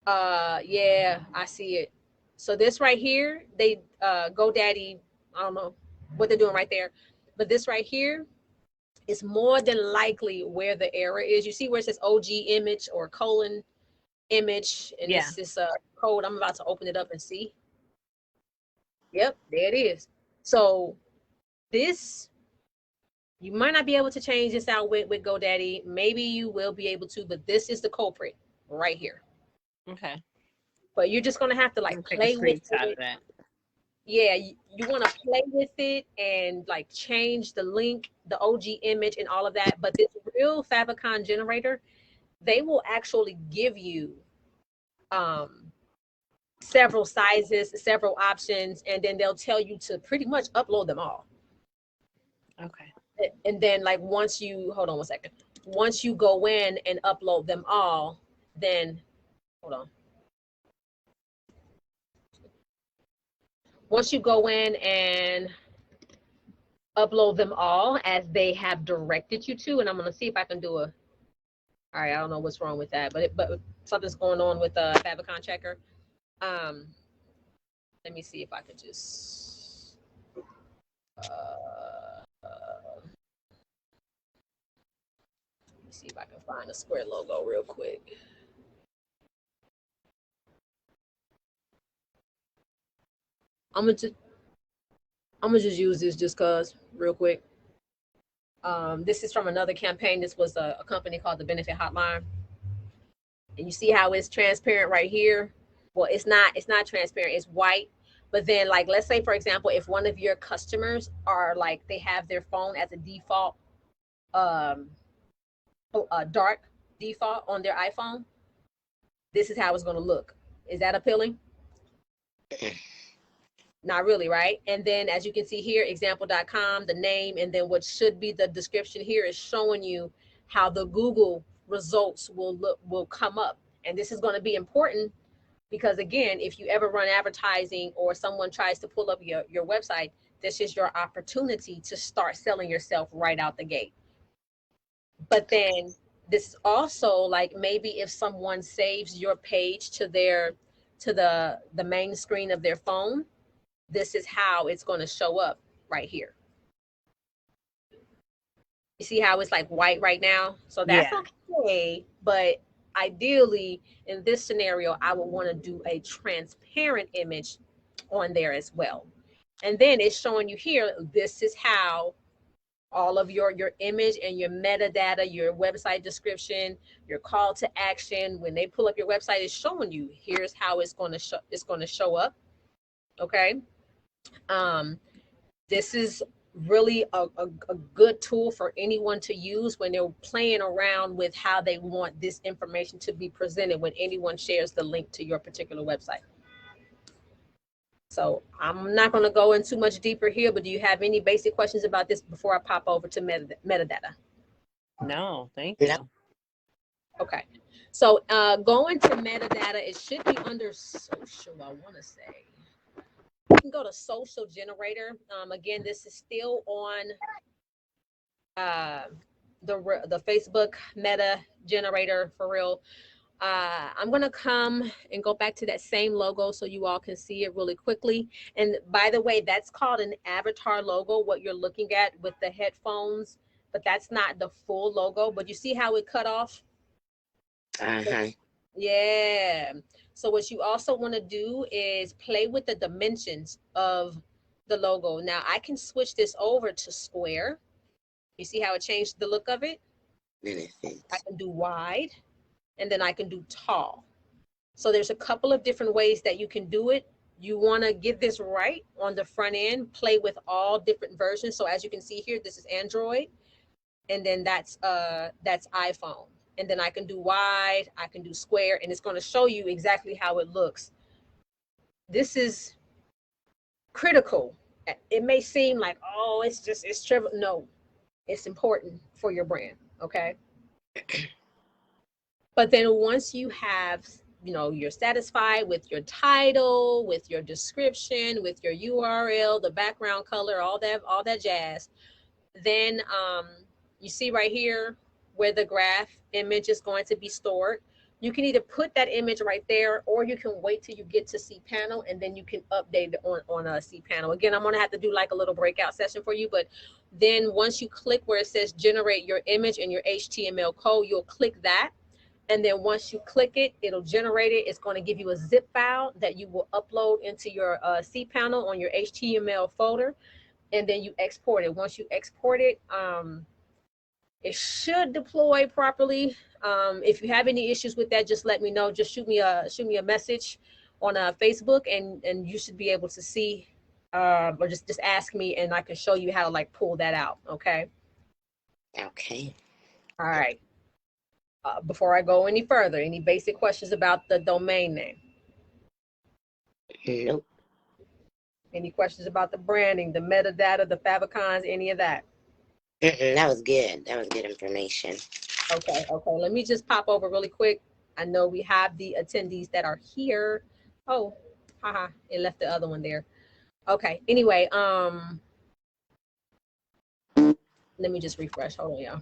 yeah, I see it. So this right here, they GoDaddy, I don't know what they're doing right there, but this right here is more than likely where the error is. You see where it says OG image or colon image, and this is a code. I'm about to open it up and see. Yep, there it is. So this, you might not be able to change this out with GoDaddy. Maybe you will be able to, but this is the culprit right here. Okay. But you're just gonna have to like play with it. Yeah, you want to play with it and like change the link, the OG image, and all of that. But this real favicon generator, they will actually give you several sizes, several options, and then they'll tell you to pretty much upload them all. Okay. And then, like, once you, hold on one second, once you go in and upload them all, then hold on. Once you go in and upload them all as they have directed you to, and I'm gonna see if I can do a, all right, I don't know what's wrong with that, but something's going on with the favicon checker. Let me see if I could just let me see if I can find a square logo real quick. I'm gonna just use this just cause real quick. This is from another campaign. This was a company called the Benefit Hotline. And you see how it's transparent right here? Well, it's not transparent, it's white. But then, like, let's say, for example, if one of your customers are like, they have their phone as a default, a dark default on their iPhone, this is how it's going to look. Is that appealing? Not really, right? And then, as you can see here, example.com, the name, and then what should be the description here is showing you how the Google results will come up. And this is going to be important because, again, if you ever run advertising or someone tries to pull up your website, this is your opportunity to start selling yourself right out the gate. But then this is also like, maybe if someone saves your page to the main screen of their phone, this is how it's going to show up right here. You see how it's like white right now? So that's okay. But ideally, in this scenario, I would want to do a transparent image on there as well. And then it's showing you here, this is how all of your image and your metadata, your website description, your call to action, when they pull up your website, is showing you, here's how it's going to show up. Okay. This is really a good tool for anyone to use when they're playing around with how they want this information to be presented when anyone shares the link to your particular website. So I'm not going to go in too much deeper here, but do you have any basic questions about this before I pop over to metadata? No, thank you. Okay. So going to metadata, it should be under social, I want to say. You can go to social generator. Again, this is still on the Facebook meta generator for real. I'm going to come and go back to that same logo so you all can see it really quickly. And by the way, that's called an avatar logo, what you're looking at with the headphones, but that's not the full logo. But you see how it cut off? Yeah. So what you also want to do is play with the dimensions of the logo. Now I can switch this over to square. You see how it changed the look of it? I can do wide, and then I can do tall. So there's a couple of different ways that you can do it. You want to get this right on the front end, play with all different versions. So as you can see here, this is Android, and then that's iPhone. and then I can do wide, I can do square, and it's going to show you exactly how it looks. This is critical. It may seem like, oh, it's trivial. No, it's important for your brand. Okay. But then once you have, you're satisfied with your title, with your description, with your URL, the background color, all that jazz, then you see right here where the graph image is going to be stored. You can either put that image right there, or you can wait till you get to cPanel, and then you can update it on a cPanel. Again, I'm going to have to do like a little breakout session for you, but then once you click where it says generate your image and your HTML code, you'll click that. And then once you click it, it'll generate it. It's going to give you a zip file that you will upload into your cPanel on your HTML folder, and then you export it. Once you export it, it should deploy properly. If you have any issues with that, just let me know. Just shoot me a message on Facebook, and you should be able to see, or just ask me, and I can show you how to like pull that out. Okay. Okay. All right. Before I go any further, any basic questions about the domain name? Nope. Any questions about the branding, the metadata, the favicons, any of that? That was good. That was good information. Okay. Let me just pop over really quick. I know we have the attendees that are here. Oh, haha, it left the other one there. Okay. Anyway, let me just refresh. Hold on, y'all.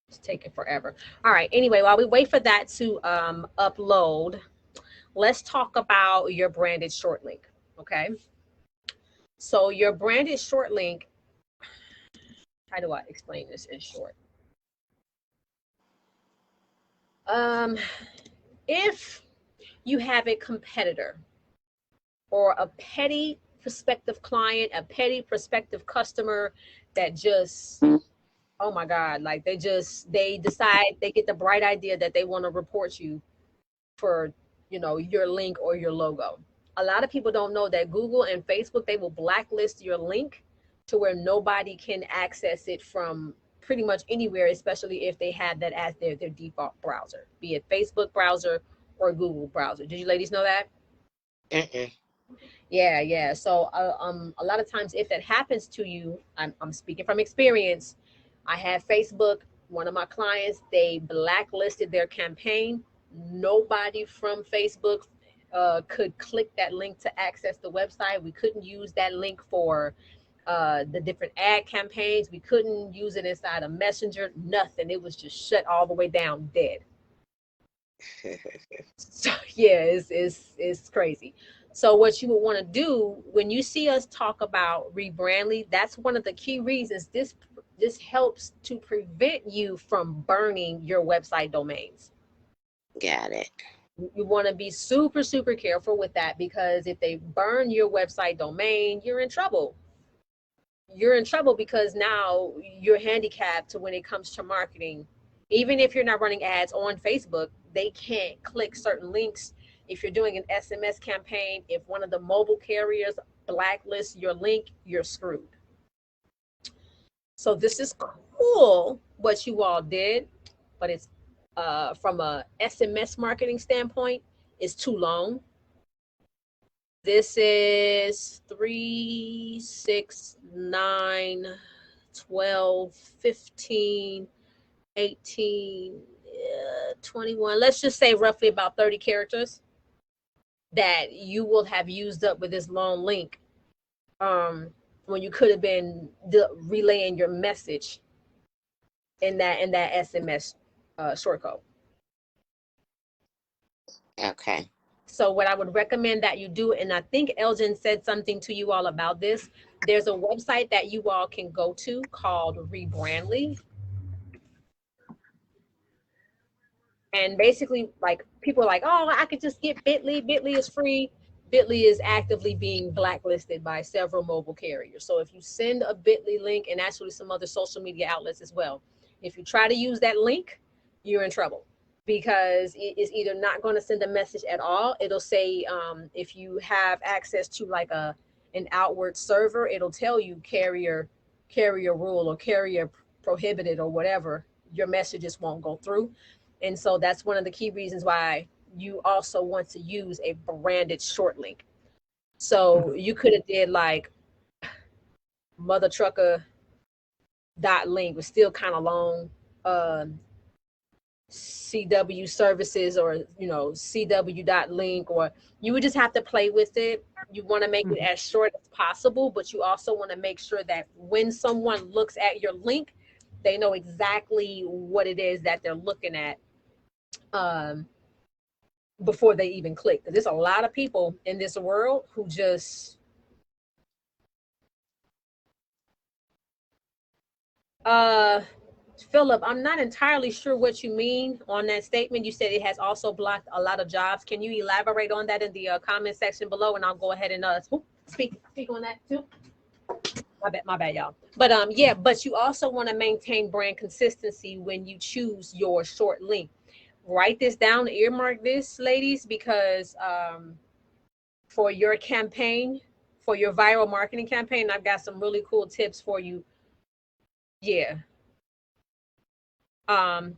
It's taking forever. All right. Anyway, while we wait for that to upload, let's talk about your branded short link. Okay. So your branded short link, how do I explain this in short? If you have a competitor or a petty prospective client, a petty prospective customer that just, oh my God, like they decide, they get the bright idea that they want to report you for, your link or your logo. A lot of people don't know that Google and Facebook, they will blacklist your link to where nobody can access it from pretty much anywhere, especially if they have that as their default browser, be it Facebook browser or Google browser. Did you ladies know that? Yeah. So a lot of times if that happens to you, I'm speaking from experience. I had Facebook, one of my clients, they blacklisted their campaign. Nobody from Facebook could click that link to access the website. We couldn't use that link for the different ad campaigns. We couldn't use it inside a messenger, nothing. It was just shut all the way down, dead. So yeah, it's crazy. So what you would want to do when you see us talk about Rebrandly, that's one of the key reasons this helps to prevent you from burning your website domains. Got it. You want to be super, super careful with that, because if they burn your website domain, you're in trouble. You're in trouble because now you're handicapped to when it comes to marketing. Even if you're not running ads on Facebook, they can't click certain links. If you're doing an SMS campaign, if one of the mobile carriers blacklists your link, you're screwed. So this is cool what you all did, but it's from a SMS marketing standpoint, it's too long. This is 3, 6, 9, 12, 15, 18, 21. Let's just say roughly about 30 characters that you will have used up with this long link, when you could have been relaying your message in that SMS shortcode. Okay. So what I would recommend that you do, and I think Elgin said something to you all about this, there's a website that you all can go to called Rebrandly. And basically, like, people are like, oh, I could just get Bitly. Bitly is free. Bitly is actively being blacklisted by several mobile carriers. So if you send a Bitly link, and actually some other social media outlets as well, if you try to use that link, you're in trouble, because it is either not going to send a message at all. It'll say, if you have access to like a an outward server, it'll tell you carrier rule or carrier prohibited or whatever. Your messages won't go through. And so that's one of the key reasons why you also want to use a branded short link. So you could have did like mother trucker dot link was still kind of long. CW services, or CW dot link, or you would just have to play with it. You want to make it as short as possible, but you also want to make sure that when someone looks at your link, they know exactly what it is that they're looking at before they even click. Because there's a lot of people in this world who just Philip, I'm not entirely sure what you mean on that statement. You said it has also blocked a lot of jobs. Can you elaborate on that in the comment section below? And I'll go ahead and speak on that too. My bad, y'all. But yeah, but you also want to maintain brand consistency when you choose your short link. Write this down, earmark this, ladies, because for your campaign, for your viral marketing campaign, I've got some really cool tips for you. Yeah.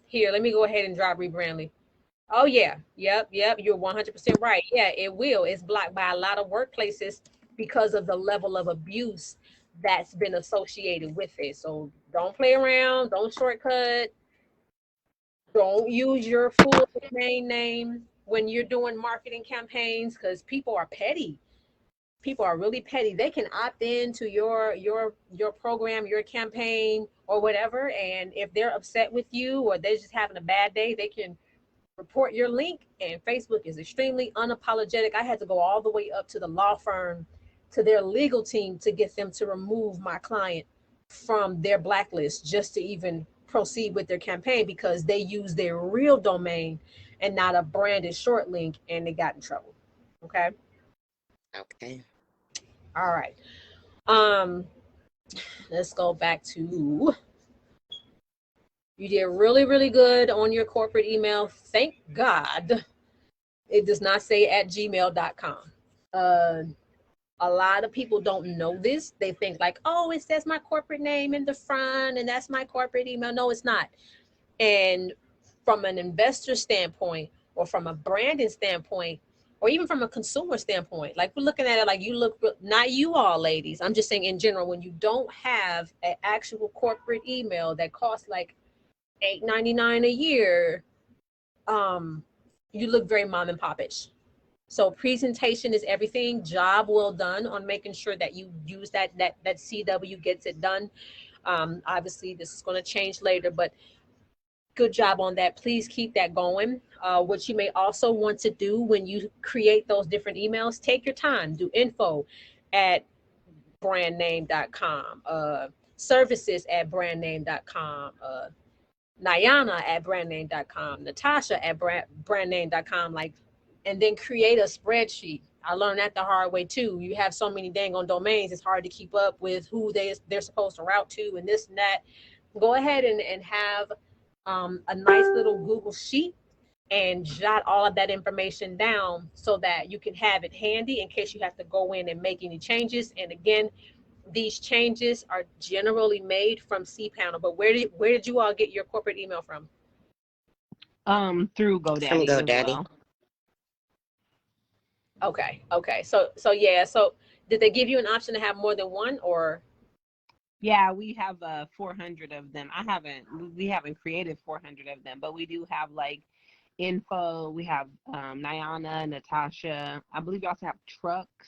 Here, let me go ahead and drop Rebrandly. Oh yeah, yep, you're 100% right. Yeah, it will. It's blocked by a lot of workplaces because of the level of abuse that's been associated with it. So don't play around, don't shortcut, don't use your full domain name when you're doing marketing campaigns, because people are petty. People are really petty. They can opt into your program, your campaign, or whatever, and if they're upset with you or they're just having a bad day, they can report your link. And Facebook is extremely unapologetic. I had to go all the way up to the law firm, to their legal team, to get them to remove my client from their blacklist just to even proceed with their campaign, because they used their real domain and not a branded short link, and they got in trouble. Okay. All right. Let's go back to, you did really, really good on your corporate email. Thank God it does not say at gmail.com. A lot of people don't know this. They think like, oh, it says my corporate name in the front and that's my corporate email. No, it's not. And from an investor standpoint, or from a branding standpoint, or even from a consumer standpoint, like we're looking at it like, you look, not you all ladies, I'm just saying in general, when you don't have an actual corporate email that costs like $8.99 a year, you look very mom and pop-ish. So presentation is everything. Job well done on making sure that you use that CW gets it done. Obviously this is going to change later, but good job on that. Please keep that going. What you may also want to do when you create those different emails, take your time. Do info at brandname.com, services at brandname.com, Nayana at brandname.com, Natasha at brandname.com, like, and then create a spreadsheet. I learned that the hard way too. You have so many dang on domains, it's hard to keep up with who they're supposed to route to and this and that. Go ahead and have a nice little Google sheet and jot all of that information down so that you can have it handy in case you have to go in and make any changes. And again, these changes are generally made from cPanel. But where did you all get your corporate email from? Through GoDaddy. From GoDaddy. As well. Okay. So yeah. So did they give you an option to have more than one, or? Yeah, we have 400 of them. We haven't created 400 of them, but we do have like info. We have Nayana, Natasha. I believe we also have trucks.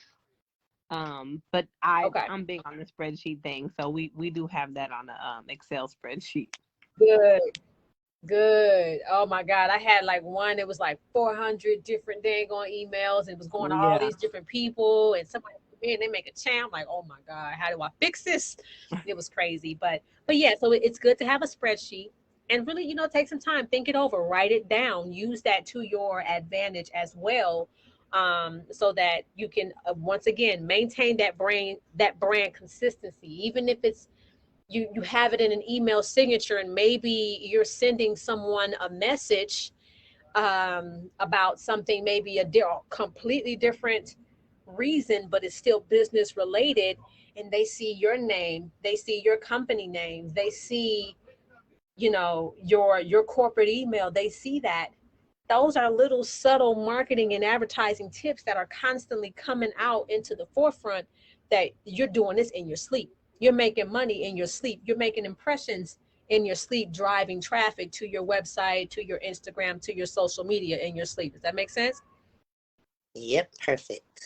But I'm big on the spreadsheet thing, so we do have that on the Excel spreadsheet. Good. Oh my God. I had like one, it was like 400 different dang on emails, and it was going to all these different people, and somebody, man, they make a chat. I'm like, oh my God, how do I fix this? It was crazy. But yeah, so it's good to have a spreadsheet and really, take some time, think it over, write it down, use that to your advantage as well. So that you can once again maintain that brand consistency, even if it's you have it in an email signature, and maybe you're sending someone a message about something, maybe a completely different reason, but it's still business related, and they see your name, they see your company name, they see, you know, your corporate email, they see that. Those are little subtle marketing and advertising tips that are constantly coming out into the forefront, that you're doing this in your sleep. You're making money in your sleep. You're making impressions in your sleep, driving traffic to your website, to your Instagram, to your social media in your sleep. Does that make sense? Yep, perfect.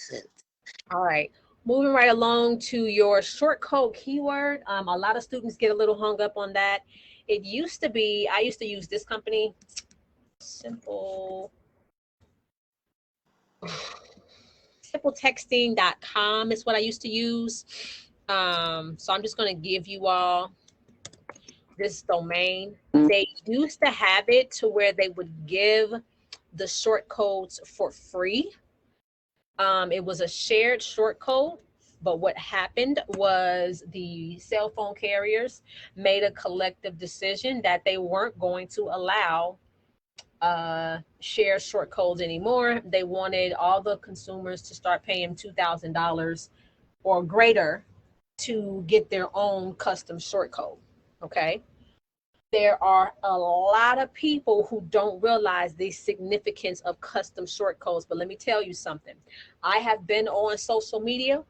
All right. Moving right along to your short code keyword. A lot of students get a little hung up on that. It used to be, I used to use this company, simpletexting.com is what I used to use. So I'm just going to give you all this domain. They used to have it to where they would give the short codes for free. It was a shared short code, but what happened was the cell phone carriers made a collective decision that they weren't going to allow share short codes anymore. They wanted all the consumers to start paying $2,000 or greater to get their own custom short code. Okay. There are a lot of people who don't realize the significance of custom short codes. But let me tell you something. I have been on social media,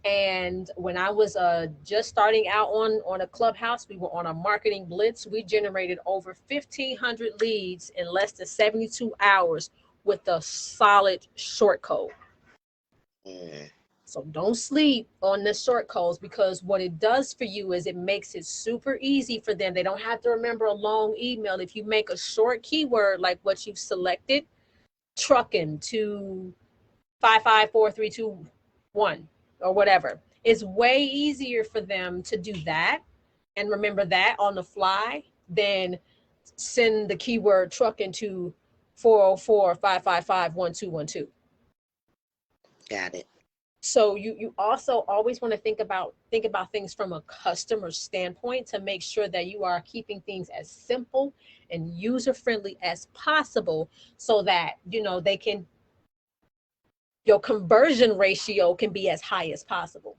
and when I was just starting out on a Clubhouse, we were on a marketing blitz. We generated over 1,500 leads in less than 72 hours with a solid short code. So don't sleep on the short codes, because what it does for you is it makes it super easy for them. They don't have to remember a long email. If you make a short keyword like what you've selected, trucking to 554321 or whatever, it's way easier for them to do that and remember that on the fly than send the keyword trucking to 404-555-1212. Got it. So you also always want to think about things from a customer standpoint to make sure that you are keeping things as simple and user friendly as possible, so that, you know, your conversion ratio can be as high as possible.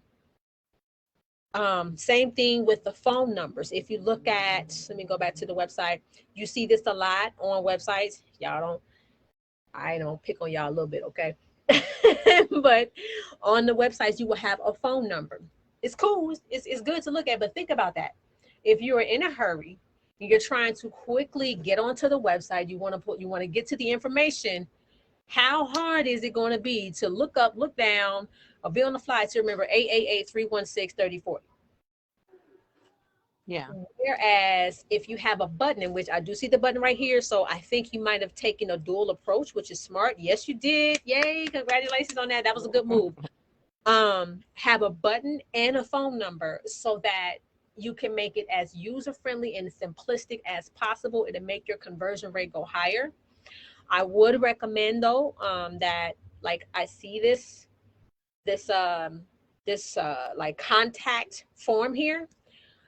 Same thing with the phone numbers. If you look at, let me go back to the website. You see this a lot on websites. I don't pick on y'all a little bit, okay? But on the websites, you will have a phone number. It's cool. It's good to look at, but think about that. If you're in a hurry, you're trying to quickly get onto the website, you want to get to the information. How hard is it going to be to look up, look down, or be on the fly to remember 888-316-3040? Yeah. Whereas if you have a button, in which I do see the button right here, so I think you might have taken a dual approach, which is smart. Yes, you did. Yay, congratulations on that. That was a good move. Have a button and a phone number so that you can make it as user-friendly and simplistic as possible. It'll make your conversion rate go higher. I would recommend though, that, like, I see this like contact form here.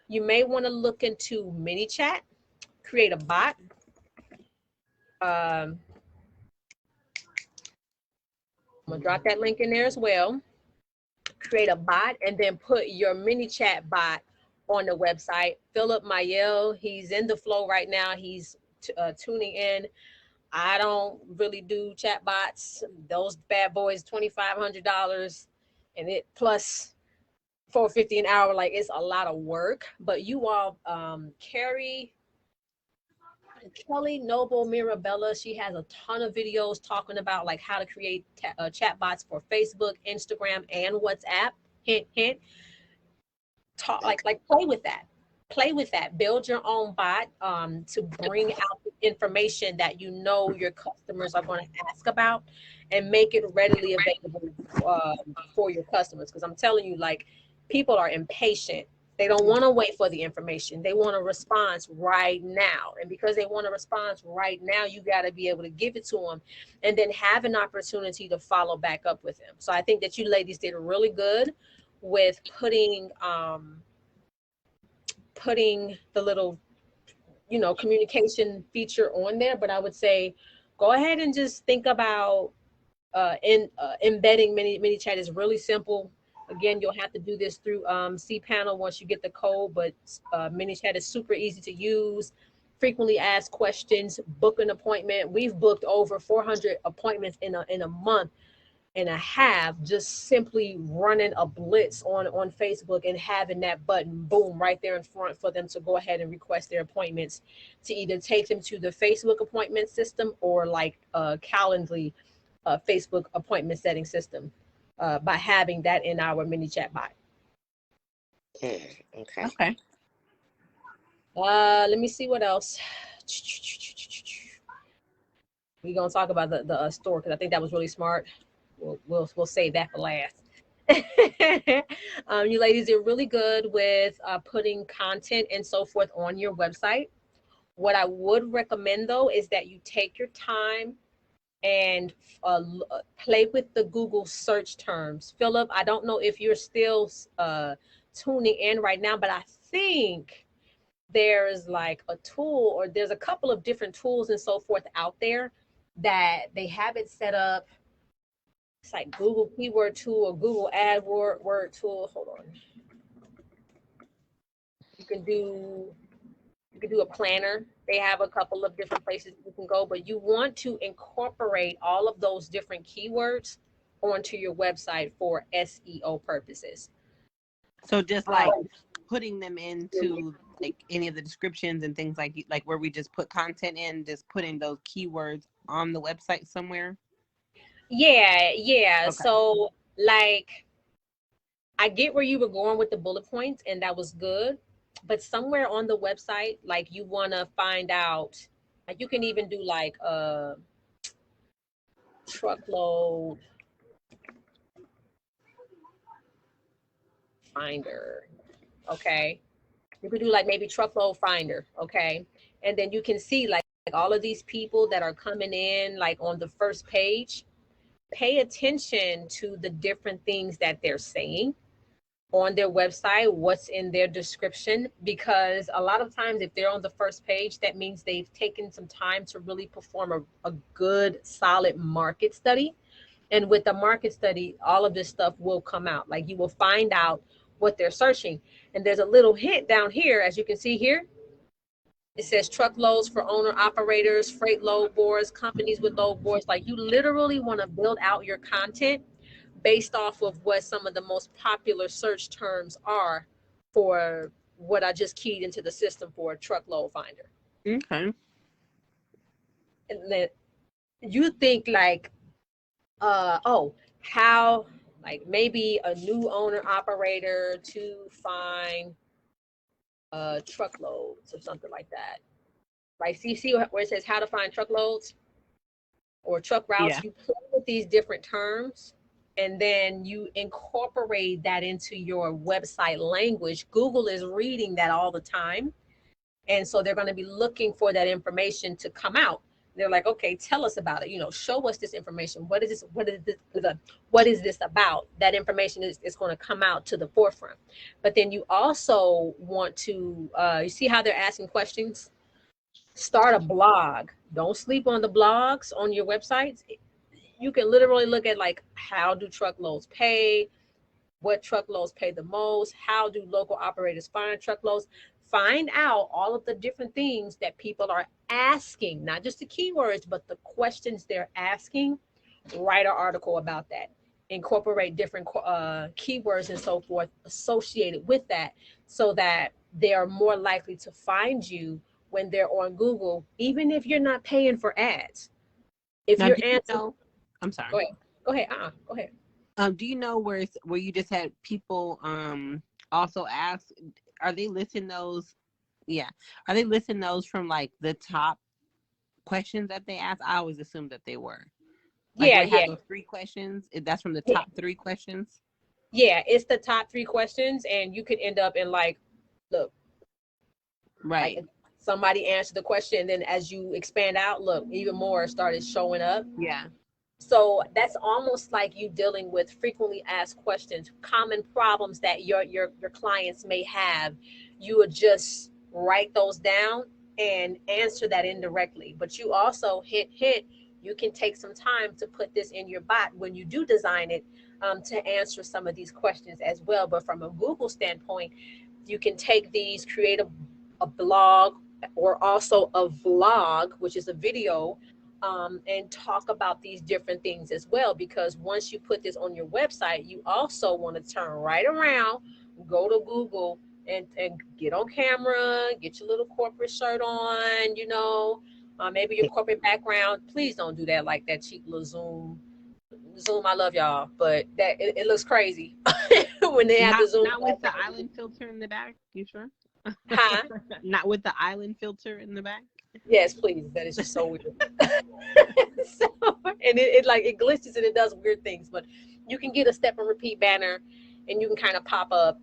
You may want to look into ManyChat, create a bot. I'm gonna drop that link in there as well. Create a bot and then put your ManyChat bot on the website. Philip Mayel, he's in the flow right now. He's tuning in. I don't really do chat bots. Those bad boys, $2,500, and it plus $450 an hour. Like, it's a lot of work. But you all, Kelly Noble Mirabella, she has a ton of videos talking about like how to create chat bots for Facebook, Instagram, and WhatsApp. Hint, hint. Talk like play with that. Play with that. Build your own bot to bring out the information that you know your customers are going to ask about, and make it readily available for your customers. Because I'm telling you, like, people are impatient. They don't want to wait for the information. They want a response right now. And because they want a response right now, you got to be able to give it to them and then have an opportunity to follow back up with them. So I think that you ladies did really good with putting the little, you know, communication feature on there. But I would say go ahead and just think about embedding ManyChat is really simple. Again, you'll have to do this through cPanel once you get the code, but ManyChat is super easy to use. Frequently asked questions, book an appointment. We've booked over 400 appointments in a month and a half, just simply running a blitz on Facebook and having that button, boom, right there in front for them to go ahead and request their appointments, to either take them to the Facebook appointment system or like Calendly Facebook appointment setting system by having that in our ManyChat bot. Okay. Let me see what else. We're gonna talk about the store because I think that was really smart. We'll save that for last. You ladies are really good with putting content and so forth on your website. What I would recommend though is that you take your time and play with the Google search terms. Philip, I don't know if you're still tuning in right now, but I think there's like a tool, or there's a couple of different tools and so forth out there that they have it set up. It's like Google Keyword Tool or Google AdWord Tool. Hold on. You can do a planner. They have a couple of different places you can go, but you want to incorporate all of those different keywords onto your website for SEO purposes. So just like putting them into like any of the descriptions and things like where we just put content in, just putting those keywords on the website somewhere. Yeah. Okay. So like, I get where you were going with the bullet points, and that was good. But somewhere on the website, like you want to find out, like you can even do like a truckload finder. Okay. You could do like maybe truckload finder. Okay. And then you can see like all of these people that are coming in, like on the first page. Pay attention to the different things that they're saying on their website, what's in their description, because a lot of times if they're on the first page, that means they've taken some time to really perform a good solid market study. And with the market study, all of this stuff will come out. Like you will find out what they're searching. And there's a little hint down here, as you can see here. It says truckloads for owner operators, freight load boards, companies with load boards. Like you literally want to build out your content based off of what some of the most popular search terms are for what I just keyed into the system for a truckload finder. Okay. And then you think like, how, like maybe a new owner operator to find truckloads or something like that. Right? See where it says how to find truckloads or truck routes. Yeah. You play with these different terms, and then you incorporate that into your website language. Google is reading that all the time. And so they're going to be looking for that information to come out. They're like, okay, tell us about it. Show us this information. What is this? What is this about? That information is going to come out to the forefront. But then you also want to, you see how they're asking questions? Start a blog. Don't sleep on the blogs on your websites. You can literally look at like, how do truckloads pay? What truckloads pay the most? How do local operators find truckloads? Find out all of the different things that people are asking, not just the keywords, but the questions they're asking. Write an article about that. Incorporate different keywords and so forth associated with that, so that they are more likely to find you when they're on Google, even if you're not paying for ads. If now, you're answering, I'm sorry. Go ahead. Go ahead. Do you know where you just had people also ask? Are they listing those? Yeah, are they listing those from like the top questions that they asked? I always assumed that they were. Like Yeah. Those 3 questions. That's from the top 3 questions. Yeah, it's the top 3 questions, and you could end up in like, look, right. Like somebody answered the question, and then as you expand out, look, even more started showing up. Yeah. So that's almost like you dealing with frequently asked questions, common problems that your clients may have. You would just write those down and answer that indirectly. But you also hit you can take some time to put this in your bot when you do design it, to answer some of these questions as well. But from a Google standpoint, you can take these, create a blog or also a vlog, which is a video, and talk about these different things as well. Because once you put this on your website, you also want to turn right around, go to Google, and get on camera, get your little corporate shirt on, maybe your corporate background. Please don't do that like that cheap little Zoom. I love y'all, but that it looks crazy when they have the Zoom. Not with the island filter in the back. You sure? Huh? Not with the island filter in the back. Yes, please. That is just so weird. And it glitches and it does weird things, but you can get a step and repeat banner, and you can kind of pop up,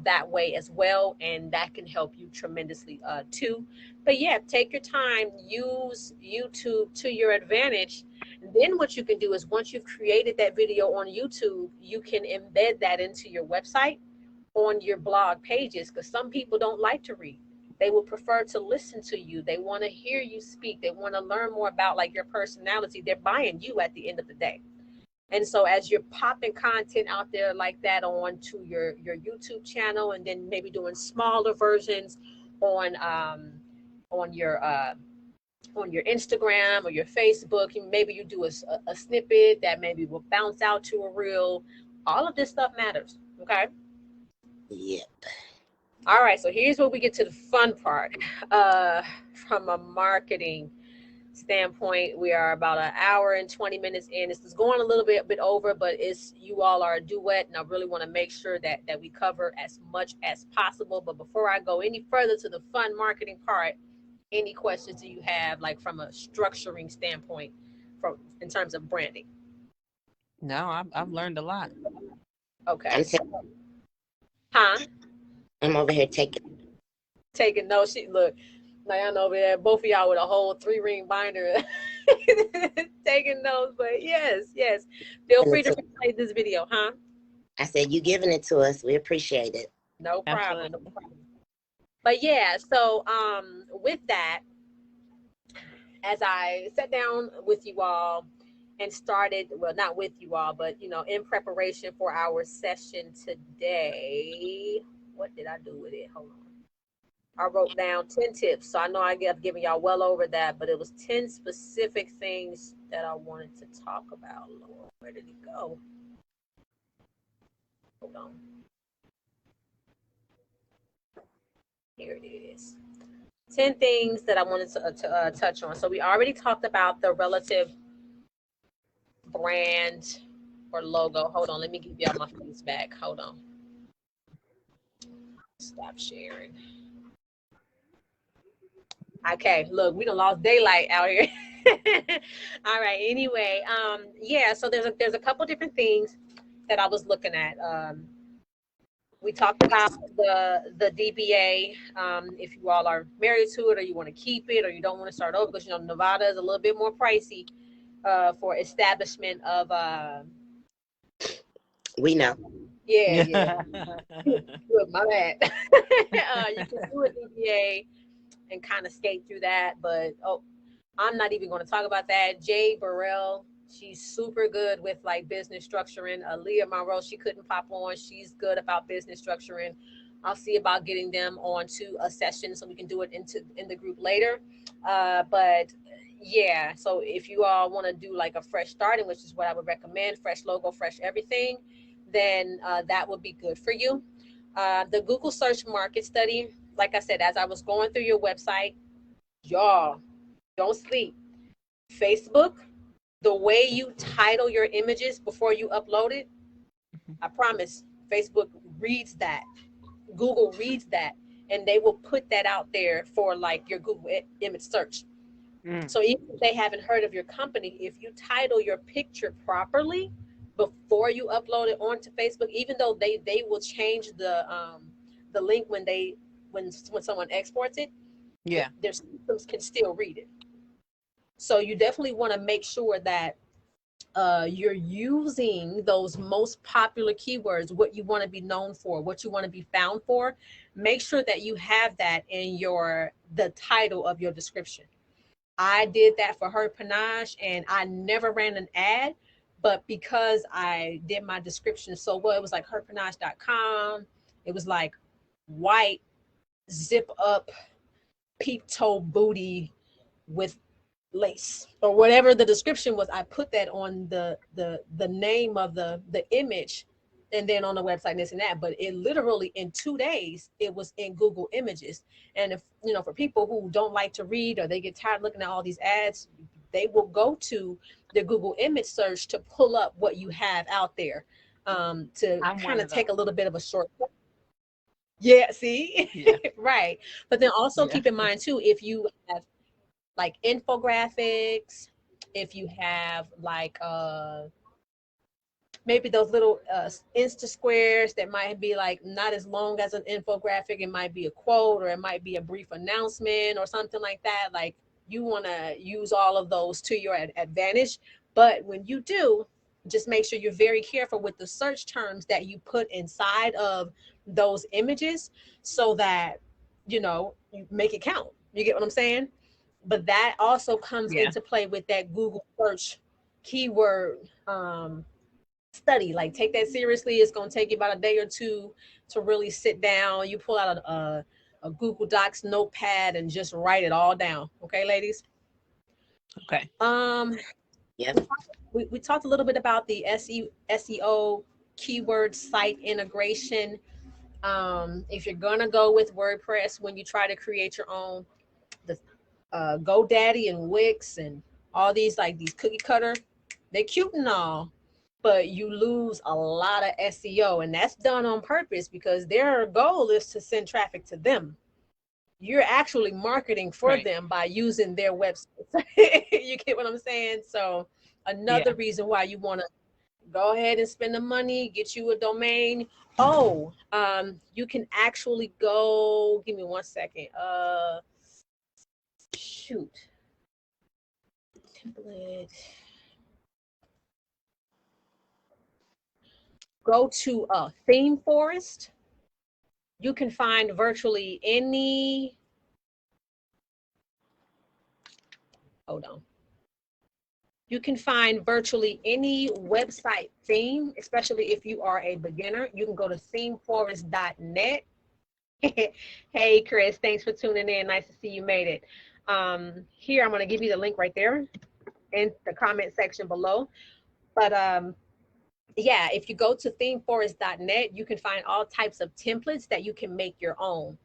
that way as well, and that can help you tremendously too. But yeah, take your time, use YouTube to your advantage. Then what you can do is, once you've created that video on YouTube, you can embed that into your website, on your blog pages, because some people don't like to read. They will prefer to listen to you. They want to hear you speak. They want to learn more about like your personality. They're buying you at the end of the day. And so as you're popping content out there like that onto your YouTube channel, and then maybe doing smaller versions on your Instagram or your Facebook, maybe you do a snippet that maybe will bounce out to a reel. All of this stuff matters. Okay. Yep. All right. So here's where we get to the fun part. From a marketing standpoint, we are about an hour and 20 minutes in. This is going a little bit over, but you all are a duet, and I really want to make sure that we cover as much as possible. But before I go any further to the fun marketing part, any questions do you have, like from a structuring standpoint, in terms of branding? No, I've learned a lot. Okay. Huh? I'm over here taking notes. Look, Nayana over there, both of y'all with a whole 3-ring binder taking notes. But yes, feel free to replay this video. Huh? I said, you giving it to us. We appreciate it. No problem. But yeah, so with that, as I sat down with you all and started, well, not with you all, but in preparation for our session today, what did I do with it? Hold on. I wrote down 10 tips. So I know I've given y'all well over that, but it was 10 specific things that I wanted to talk about. Lord, where did it go? Hold on. Here it is. 10 things that I wanted to touch on. So we already talked about the relative brand or logo. Hold on, let me give y'all my face back. Hold on. Stop sharing. Okay, look, we done lost daylight out here. All right, anyway, yeah, so there's a couple different things that I was looking at. We talked about the DBA, if you all are married to it, or you want to keep it, or you don't want to start over, because Nevada is a little bit more pricey for establishment of we know. Yeah. Good, my bad. You can do a DBA and kind of skate through that, but I'm not even going to talk about that. Jay Burrell, she's super good with like business structuring. Leah Monroe, she couldn't pop on. She's good about business structuring. I'll see about getting them onto a session so we can do it in the group later. But yeah, so if you all want to do like a fresh starting, which is what I would recommend, fresh logo, fresh everything, then that would be good for you. The Google search market study, like I said, as I was going through your website, y'all don't sleep. Facebook, the way you title your images before you upload it, I promise Facebook reads that. Google reads that, and they will put that out there for like your Google image search. So even if they haven't heard of your company, if you title your picture properly before you upload it onto Facebook, even though they will change the link when someone exports it, yeah, their systems can still read it. So you definitely want to make sure that you're using those most popular keywords, what you want to be known for, what you want to be found for. Make sure that you have that in the title of your description. I did that for her panache, and I never ran an ad, but because I did my description so well, it was like herpanache.com. It was like white zip up peep toe booty with lace or whatever the description was. I put that on the name of the image, and then on the website and this and that. But it literally in 2 days it was in Google Images. And if you know, for people who don't like to read or they get tired looking at all these ads, they will go to the Google image search to pull up what you have out there, to kind of take a little bit of a shortcut. Yeah, see? Yeah. Right. But then also Yeah. keep in mind too, if you have like infographics, if you have like maybe those little Insta squares that might be like not as long as an infographic, it might be a quote or it might be a brief announcement or something like that. Like you want to use all of those to your advantage. But when you do, just make sure you're very careful with the search terms that you put inside of those images so that, you know, you make it count. You get what I'm saying? But that also comes into play with that Google search keyword study. Like take that seriously. It's going to take you about a day or two to really sit down. You pull out a Google Docs notepad and just write it all down. Okay, ladies? Okay. Yep. We talked a little bit about the SEO keyword site integration. If you're gonna go with WordPress when you try to create your own, the GoDaddy and Wix and all these like these cookie cutter, they're cute and all, but you lose a lot of SEO, and that's done on purpose because their goal is to send traffic to them. You're actually marketing for them by using their website. You get what I'm saying? So another reason why you want to go ahead and spend the money, get you a domain. Oh, you can actually go, give me 1 second. Shoot. Template. Go to a theme forest. You can find virtually any, hold on. You can find virtually any website theme, especially if you are a beginner. You can go to themeforest.net. Hey, Chris, thanks for tuning in. Nice to see you made it. Here, I'm going to give you the link right there in the comment section below. But yeah, if you go to themeforest.net, you can find all types of templates that you can make your own.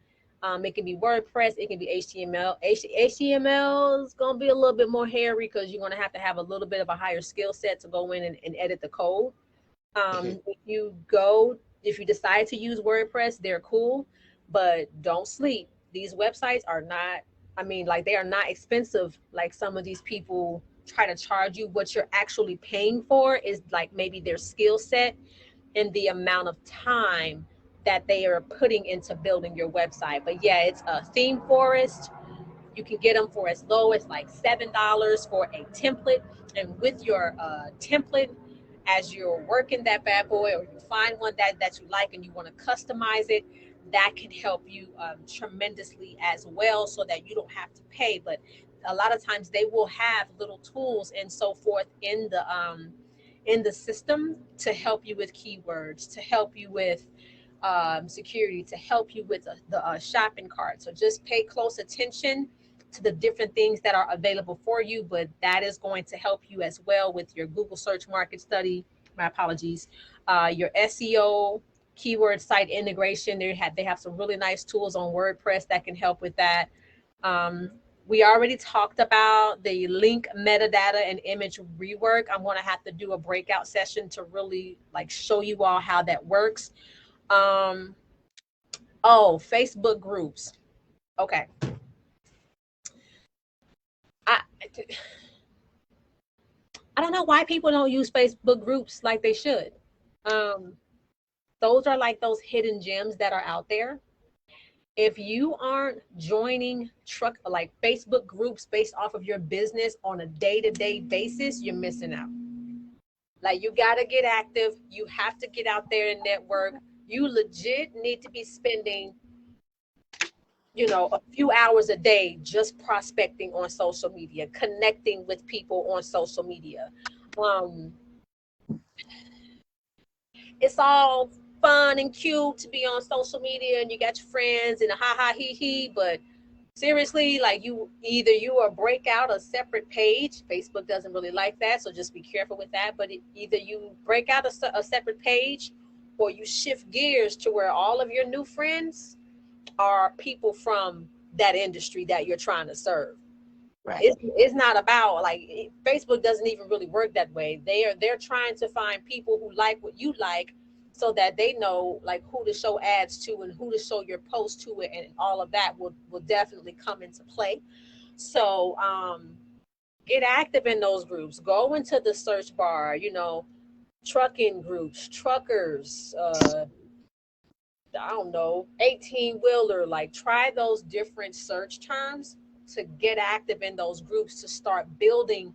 It can be WordPress, it can be HTML. HTML is going to be a little bit more hairy because you're going to have a little bit of a higher skill set to go in and edit the code. If you decide to use WordPress, they're cool, but don't sleep. These websites are not, like they are not expensive. Like some of these people try to charge you. What you're actually paying for is like maybe their skill set and the amount of time that they are putting into building your website. But yeah, it's a theme forest. You can get them for as low as like $7 for a template. And with your template, as you're working that bad boy, or you find one that you like and you want to customize it, that can help you tremendously as well, so that you don't have to pay. But a lot of times they will have little tools and so forth in the system to help you with keywords, to help you with security, to help you with the shopping cart. So just pay close attention to the different things that are available for you, but that is going to help you as well with your Google search market study. My apologies. Your SEO, keyword site integration. They have some really nice tools on WordPress that can help with that. We already talked about the link metadata and image rework. I'm going to have to do a breakout session to really like show you all how that works. Facebook groups. Okay. I don't know why people don't use Facebook groups like they should. Those are like those hidden gems that are out there. If you aren't joining like Facebook groups based off of your business on a day-to-day basis, you're missing out. Like you got to get active. You have to get out there and network. You legit need to be spending a few hours a day just prospecting on social media, connecting with people on social media. Um, it's all fun and cute to be on social media and you got your friends and a ha ha he he, but seriously, like you or break out a separate page. Facebook doesn't really like that, so just be careful with that. But either you break out a separate page, or you shift gears to where all of your new friends are people from that industry that you're trying to serve. Right. It's not about like Facebook doesn't even really work that way. They're trying to find people who like what you like, so that they know like who to show ads to and who to show your post to it, and all of that will definitely come into play. So get active in those groups. Go into the search bar, trucking groups, truckers, I don't know, 18 wheeler, like try those different search terms to get active in those groups, to start building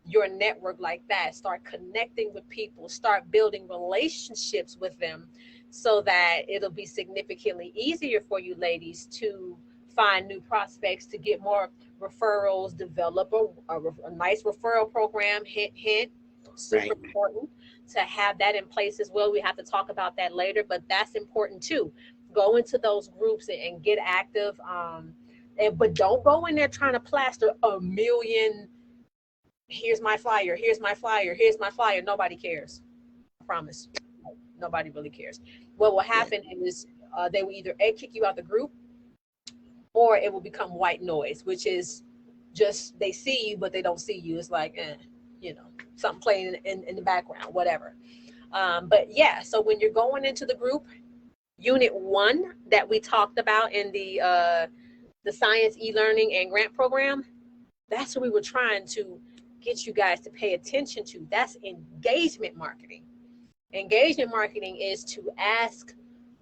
your network like that, start connecting with people, start building relationships with them, so that it'll be significantly easier for you ladies to find new prospects, to get more referrals, develop a nice referral program. Hint hint, super Right. important to have that in place as well. We have to talk about that later, but that's important too. Go into those groups and get active. But don't go in there trying to plaster a million. Here's my flyer. Here's my flyer. Here's my flyer. Nobody cares. I promise. Nobody really cares. What will Yes. happen is they will either kick you out the group, or it will become white noise, which is just they see you but they don't see you. It's like something playing in the background, whatever. But yeah, so when you're going into the group, unit 1 that we talked about in the science e-learning and grant program, that's what we were trying to get you guys to pay attention to. That's engagement marketing. Engagement marketing is to ask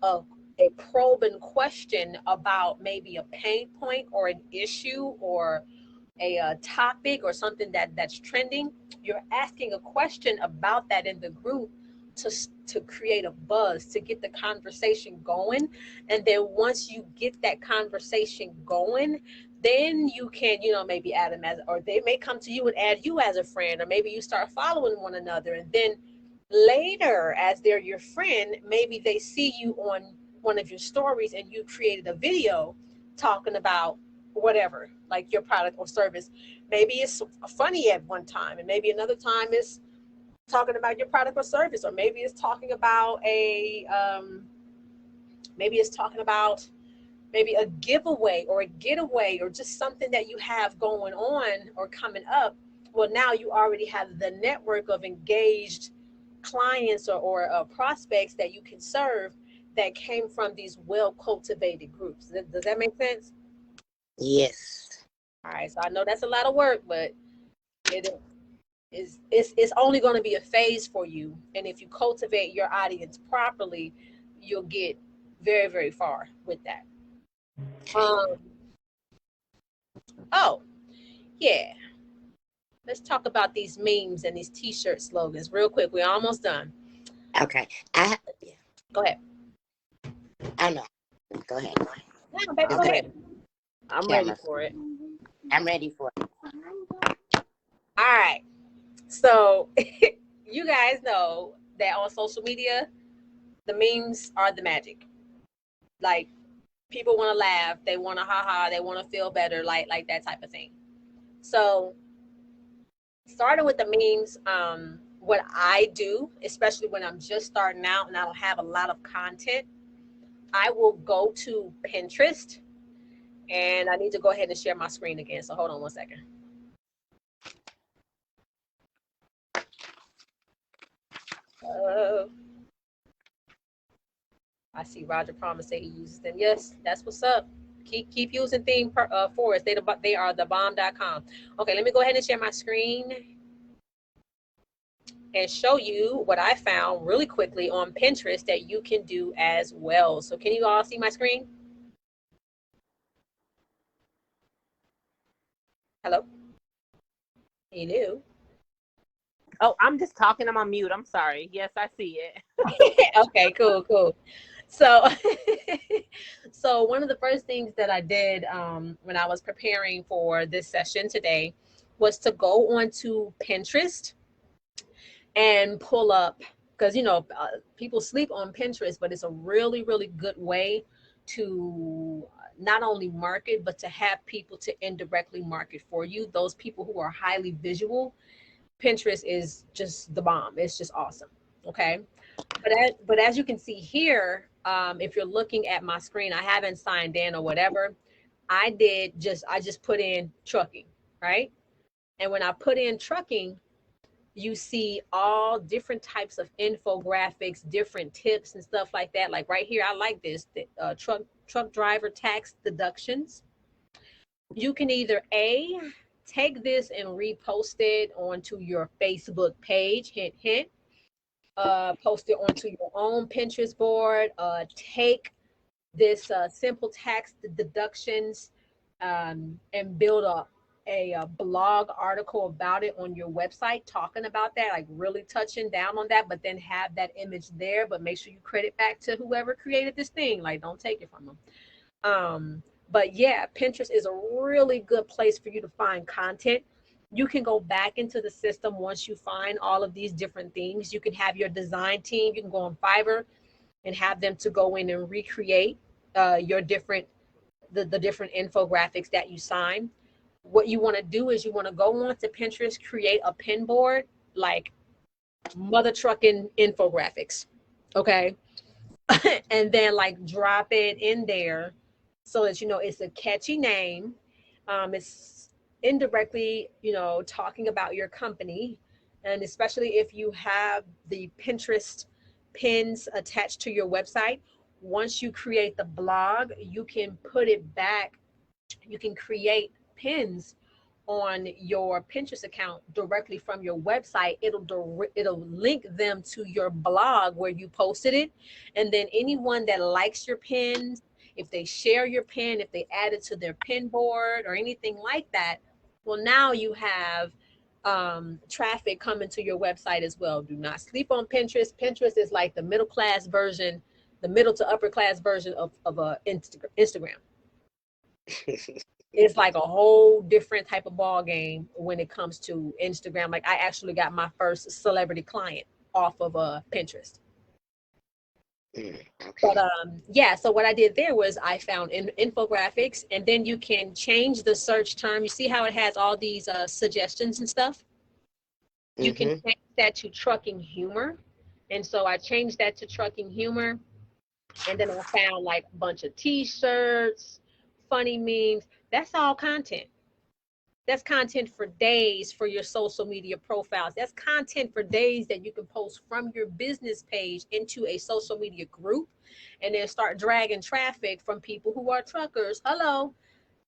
a, a probing question about maybe a pain point or an issue, or a topic or something that's trending. You're asking a question about that in the group to to create a buzz, to get the conversation going. And then once you get that conversation going, then you can, maybe add them as, or they may come to you and add you as a friend, or maybe you start following one another. And then later, as they're your friend, maybe they see you on one of your stories and you created a video talking about whatever, like your product or service. Maybe it's funny at one time, and maybe another time it's talking about your product or service, or maybe it's talking about maybe it's talking about maybe a giveaway or a getaway, or just something that you have going on or coming up. Well, now you already have the network of engaged clients or prospects that you can serve, that came from these well cultivated groups. Does that make sense? Yes. All right, so I know that's a lot of work, but it it's only going to be a phase for you, and if you cultivate your audience properly, you'll get very, very far with that. Okay. Oh yeah, let's talk about these memes and these t-shirt slogans real quick. We're almost done. Okay. Yeah. Go ahead. I know. Go ahead. No, baby, go Is ahead. the I'm ready camera? for it. I'm ready for it. All right, so you guys know that on social media, the memes are the magic. Like, people want to laugh, they want to haha, they want to feel better, like that type of thing. So starting with the memes, what I do, especially when I'm just starting out and I don't have a lot of content, I will go to Pinterest, and I need to go ahead and share my screen again. So hold on one second. I see Roger Promise say he uses them. Yes, that's what's up. Keep using theme for us. They are the bomb.com. Okay, let me go ahead and share my screen and show you what I found really quickly on Pinterest that you can do as well. So can you all see my screen? Hello? Hello? Oh, I'm just talking. I'm on mute. I'm sorry. Yes, I see it. Okay, cool. So, so one of the first things that I did when I was preparing for this session today was to go onto Pinterest and pull up, because people sleep on Pinterest, but it's a really, really good way to not only market, but to have people to indirectly market for you. Those people who are highly visual, Pinterest is just the bomb. It's just awesome. Okay. But as you can see here, if you're looking at my screen, I haven't signed in or whatever. I just put in trucking, right? And when I put in trucking, you see all different types of infographics, different tips and stuff like that. Like right here, I like this, truck driver tax deductions. You can either take this and repost it onto your Facebook page, hint, hint, post it onto your own Pinterest board, take this simple tax deductions and build a blog article about it on your website, talking about that, like really touching down on that, but then have that image there, but make sure you credit back to whoever created this thing. Like, don't take it from them. But yeah, Pinterest is a really good place for you to find content. You can go back into the system once you find all of these different things. You can have your design team, you can go on Fiverr and have them to go in and recreate your the different infographics that you sign. What you want to do is you want to go on to Pinterest, create a pin board like mother trucking infographics, okay? And then like drop it in there so that it's a catchy name. It's indirectly, talking about your company, and especially if you have the Pinterest pins attached to your website. Once you create the blog, you can put it back. You can create pins on your Pinterest account directly from your website. It'll link them to your blog where you posted it, and then anyone that likes your pins, if they share your pin, if they add it to their pin board or anything like that, well, now you have traffic coming to your website as well. Do not sleep on Pinterest. Pinterest is like the middle class version, the middle to upper class version of Instagram. It's like a whole different type of ball game when it comes to Instagram. Like, I actually got my first celebrity client off of Pinterest. But yeah, so what I did there was I found infographics, and then you can change the search term. You see how it has all these suggestions and stuff? You can change that to trucking humor. And so I changed that to trucking humor. And then I found like a bunch of t-shirts, funny memes. That's all content. That's content for days for your social media profiles. That's content for days that you can post from your business page into a social media group, and then start dragging traffic from people who are truckers, hello,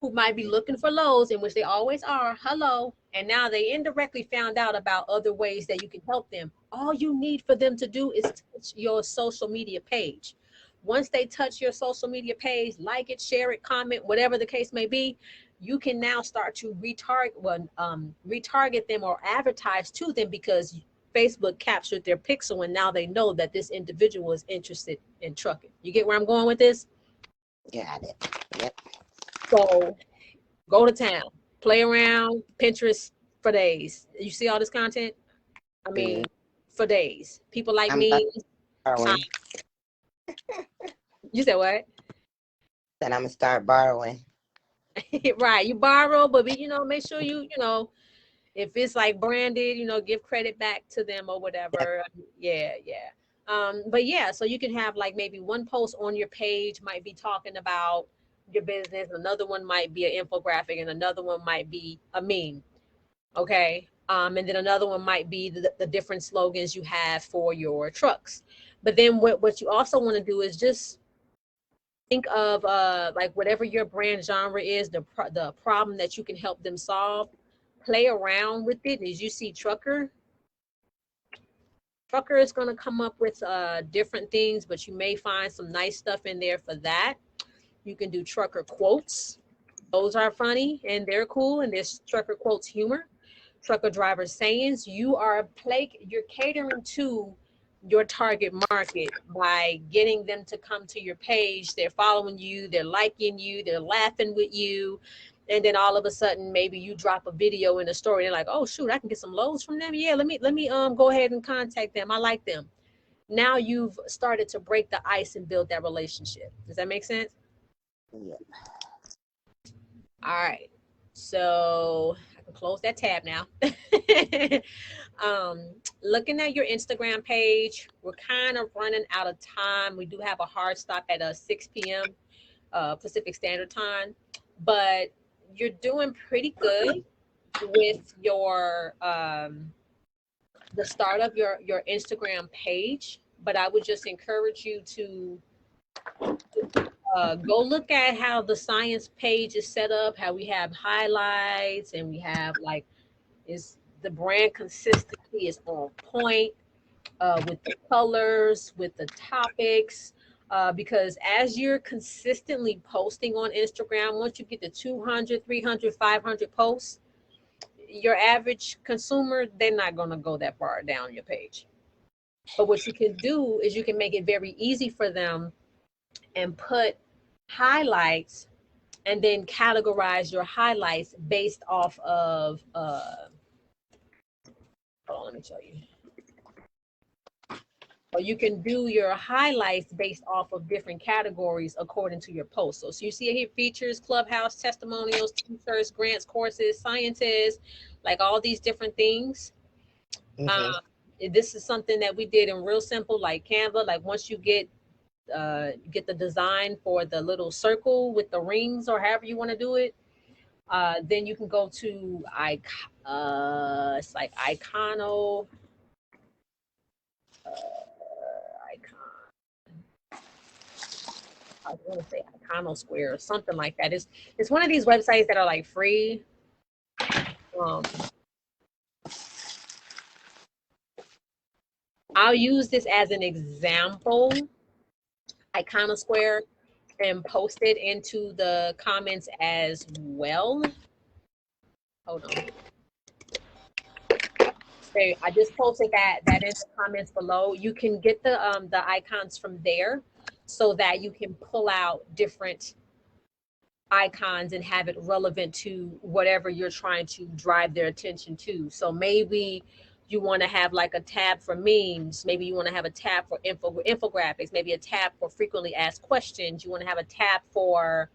who might be looking for loads, in which they always are, hello. And now they indirectly found out about other ways that you can help them. All you need for them to do is touch your social media page. Once they touch your social media page, like it, share it, comment, whatever the case may be, you can now start to retarget them or advertise to them, because Facebook captured their pixel, and now they know that this individual is interested in trucking. You get where I'm going with this? Got it. Yep. So go to town, play around Pinterest for days. You see all this content? I mean, for days. People like me. You said what? Then I'm gonna start borrowing. Right, you borrow, but make sure you if it's like branded, give credit back to them or whatever. Yeah. But yeah, so you can have like maybe one post on your page might be talking about your business, another one might be an infographic, and another one might be a meme. Okay. And then another one might be the different slogans you have for your trucks. But then what you also want to do is just think of like whatever your brand genre is, the problem that you can help them solve. Play around with it. As you see trucker is going to come up with different things, but you may find some nice stuff in there for that. You can do trucker quotes. Those are funny and they're cool, and there's trucker quotes humor. Trucker driver sayings. You're catering to your target market by getting them to come to your page. They're following you, they're liking you, they're laughing with you. And then all of a sudden, maybe you drop a video in a story. They're like, oh shoot, I can get some loads from them. Yeah, let me go ahead and contact them. I like them. Now you've started to break the ice and build that relationship. Does that make sense? Yeah. All right. So I can close that tab now. Looking at your Instagram page, we're kind of running out of time. We do have a hard stop at 6 p.m. Pacific Standard Time, but you're doing pretty good with your the start of your Instagram page. But I would just encourage you to go look at how the Sighience page is set up, how we have highlights and we have like, is the brand consistency is on point, with the colors, with the topics, because as you're consistently posting on Instagram, once you get to 200, 300, 500 posts, your average consumer, they're not going to go that far down your page. But what you can do is you can make it very easy for them and put highlights and then categorize your highlights based off of hold on, let me show you. Or you can do your highlights based off of different categories according to your post. So you see here, features, clubhouse, testimonials, t-shirts, grants, courses, Sighientists, like all these different things. This is something that we did in real simple, like Canva. Like once you get the design for the little circle with the rings or however you want to do it, then you can go to it's like Icono. I want to say Icono Square or something like that. It's one of these websites that are like free. I'll use this as an example, Icono Square, and post it into the comments as well. Hold on. Okay, I just posted that in the comments below. You can get the icons from there so that you can pull out different icons and have it relevant to whatever you're trying to drive their attention to. So maybe you want to have like a tab for memes. Maybe you want to have a tab for infographics, maybe a tab for frequently asked questions. You want to have a tab for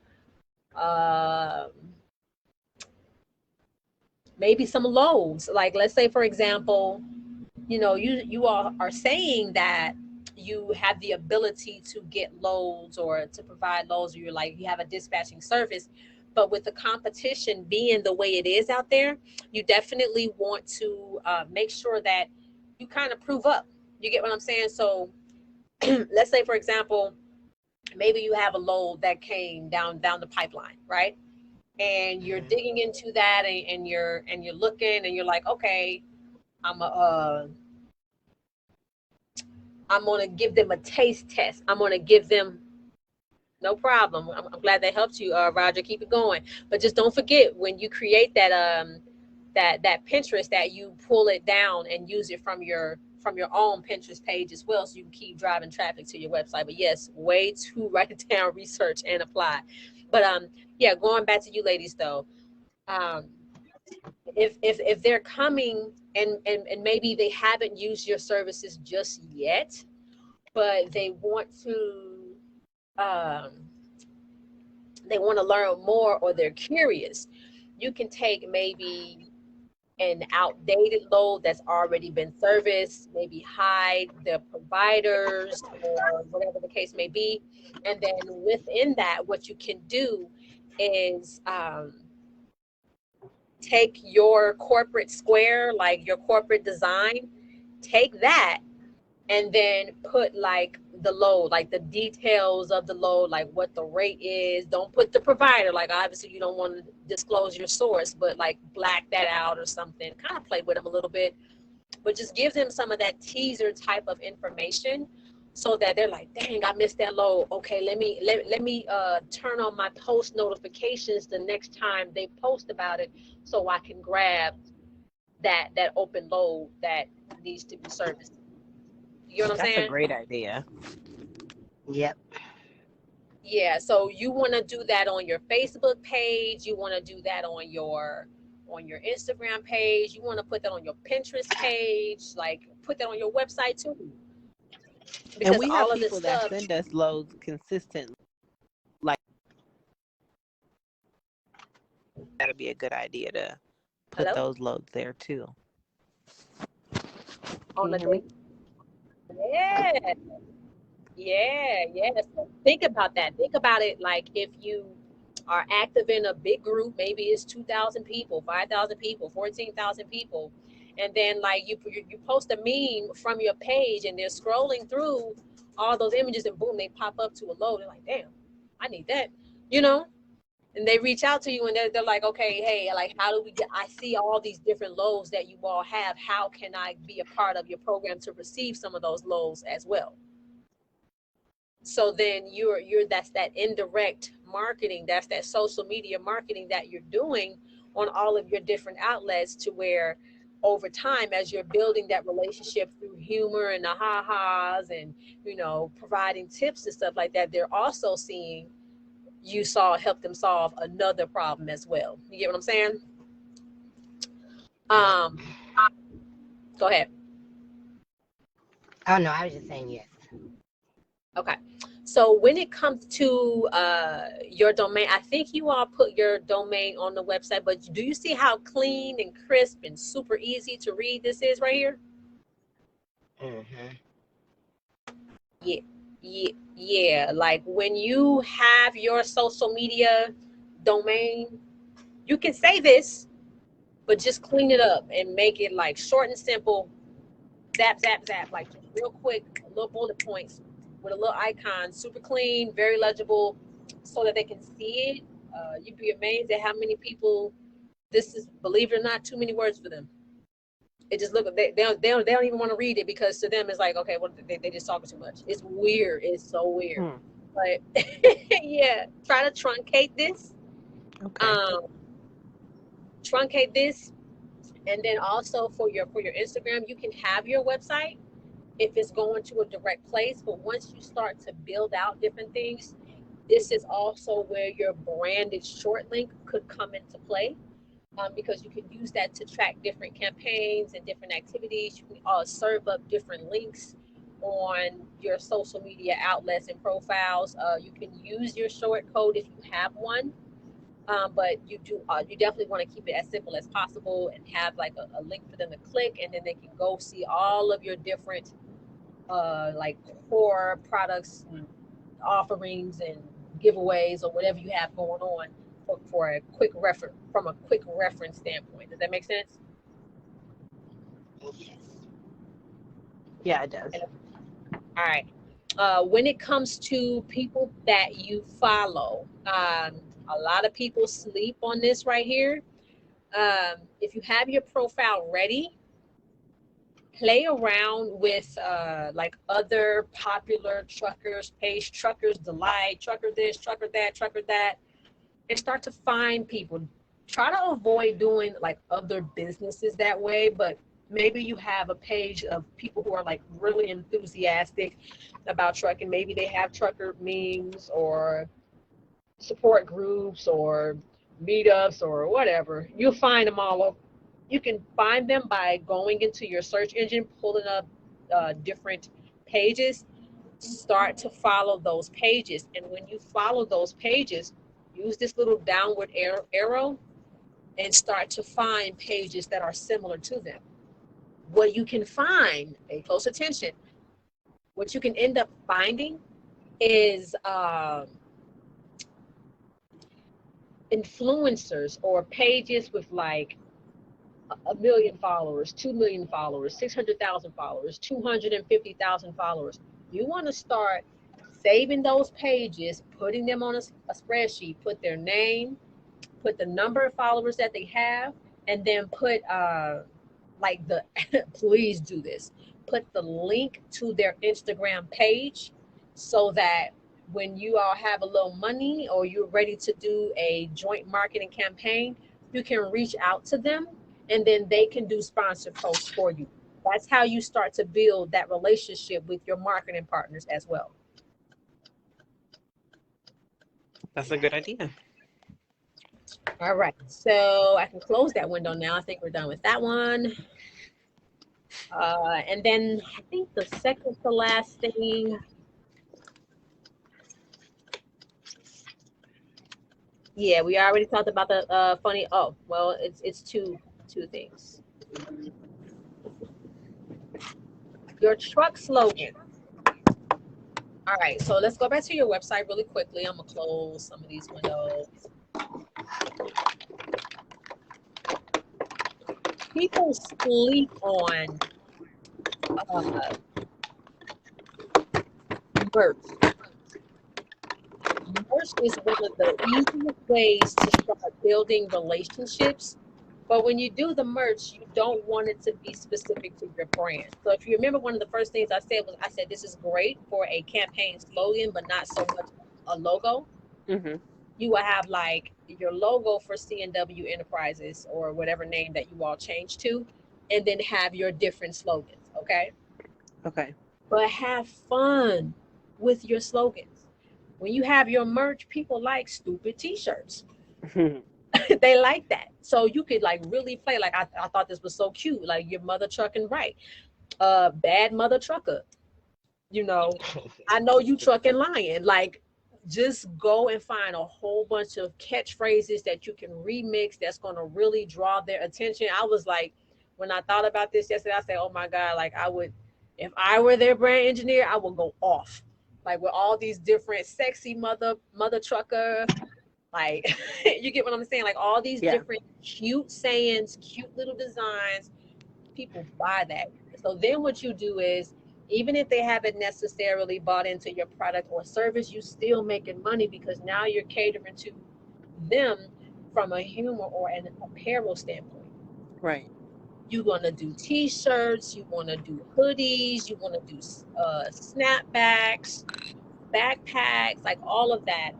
maybe some loads. Like let's say, for example, you know, you all are saying that you have the ability to get loads or to provide loads, or you're like, you have a dispatching service. But with the competition being the way it is out there, you definitely want to make sure that you kind of prove up. You get what I'm saying? So let's say, for example, maybe you have a load that came down the pipeline, right? And you're digging into that, and you're looking, and you're like, okay, I'm gonna give them a taste test. I'm gonna give them, no problem. I'm glad that helped you, Roger. Keep it going. But just don't forget, when you create that that Pinterest, that you pull it down and use it from your own Pinterest page as well, so you can keep driving traffic to your website. But yes, way to write it down, research, and apply. But yeah, going back to you ladies though, if they're coming and maybe they haven't used your services just yet, but they want to learn more, or they're curious, you can take maybe an outdated load that's already been serviced, maybe hide the providers or whatever the case may be. And then within that, what you can do is take your corporate square, like your corporate design, take that and then put like the load, like the details of the load, like what the rate is. Don't put the provider, like obviously you don't want to disclose your source, but like black that out or something, kind of play with them a little bit, but just give them some of that teaser type of information so that they're like, dang, I missed that load. Okay, let me turn on my post notifications the next time they post about it, so I can grab that open load that needs to be serviced. You know what I'm That's saying? a great idea. Yep. Yeah, so you want to do that on your Facebook page, you want to do that on your Instagram page, you want to put that on your Pinterest page, like put that on your website too. And Because we have all of this people that stuff, send us loads consistently. Like, that'd be a good idea to put hello, those loads there too. on Can you the hear me? day. Yeah, yeah. So think about that. Think about it like if you are active in a big group, maybe it's 2,000 people, 5,000 people, 14,000 people, and then like you post a meme from your page, and they're scrolling through all those images, and boom, they pop up to a load. They're like, damn, I need that, you know. And they reach out to you, and they're like, okay, hey, like, how do we get? I see all these different loads that you all have. How can I be a part of your program to receive some of those loads as well? So then you're that's that indirect marketing, that's that social media marketing that you're doing on all of your different outlets, to where over time, as you're building that relationship through humor and the ha-has, and providing tips and stuff like that, they're also seeing you help them solve another problem as well. You get what I'm saying? Yep. um Go ahead. Oh no, I was just saying yes. Okay. So when it comes to your domain, I think you all put your domain on the website, but do you see how clean and crisp and super easy to read this is right here? Mm-hmm. Yeah, yeah. Like when you have your social media domain, you can say this, but just clean it up and make it like short and simple. Zap, zap, zap, like just real quick, little bullet points with a little icon, super clean, very legible, so that they can see it. You'd be amazed at how many people this is, believe it or not, too many words for them. It just look, they don't even want to read it, because to them it's like, okay, well, they just talking too much. It's weird. It's so weird. But yeah, try to truncate this. Okay. Truncate this, and then also for your Instagram, you can have your website if it's going to a direct place. But once you start to build out different things, this is also where your branded short link could come into play, because you can use that to track different campaigns and different activities. You can serve up different links on your social media outlets and profiles. You can use your short code if you have one. But you definitely want to keep it as simple as possible, and have like a link for them to click, and then they can go see all of your different like core products and offerings and giveaways, or whatever you have going on, for a quick reference, from a quick reference standpoint. Does that make sense? Yes. Yeah, it does. All right. When it comes to people that you follow, a lot of people sleep on this right here. If you have your profile ready, play around with like other popular truckers page, Truckers Delight, Trucker this, Trucker that, Trucker that, and start to find people. Try to avoid doing like other businesses that way, but maybe you have a page of people who are like really enthusiastic about trucking. Maybe they have trucker memes, or support groups, or meetups, or whatever. You'll find them all over. You can find them by going into your search engine, pulling up different pages. Start to follow those pages, and when you follow those pages, use this little downward arrow, and start to find pages that are similar to them. What you can find, pay close attention, what you can end up finding is influencers, or pages with like 1 million followers, 2 million followers, 600,000 followers, 250,000 followers. You want to start saving those pages, putting them on a spreadsheet, put their name, put the number of followers that they have, and then put like the please do this, put the link to their Instagram page, so that when you all have a little money, or you're ready to do a joint marketing campaign, you can reach out to them, and then they can do sponsored posts for you. That's how you start to build that relationship with your marketing partners as well. That's a good idea. All right, so I can close that window now. I think we're done with that one. And then I think the second to last thing, yeah, we already talked about the funny. Oh, well, it's two things. Your truck slogan. All right, so let's go back to your website really quickly. I'm gonna close some of these windows. People sleep on merch. Merch is one of the easiest ways to start building relationships. But when you do the merch, you don't want it to be specific to your brand. So if you remember, one of the first things I said was, I said, this is great for a campaign slogan, but not so much a logo. Mm-hmm. You will have like your logo for C&W Enterprises or whatever name that you all change to, and then have your different slogans, okay? Okay. But have fun with your slogans. When you have your merch, people like stupid t-shirts. They like that. So you could like really play like, I thought this was so cute, like your mother trucking right. Bad mother trucker. You know, I know you trucking lying. Like, just go and find a whole bunch of catchphrases that you can remix that's going to really draw their attention. I was like, when I thought about this yesterday, I said, oh my God, like I would, if I were their brand engineer, I would go off. Like with all these different sexy mother trucker, like you get what I'm saying? Like all these different cute sayings, cute little designs, people buy that. So then what you do is, even if they haven't necessarily bought into your product or service, you still making money because now you're catering to them from a humor or an apparel standpoint. Right. You're gonna do t-shirts, you wanna do hoodies, you wanna do snapbacks, backpacks, like all of that.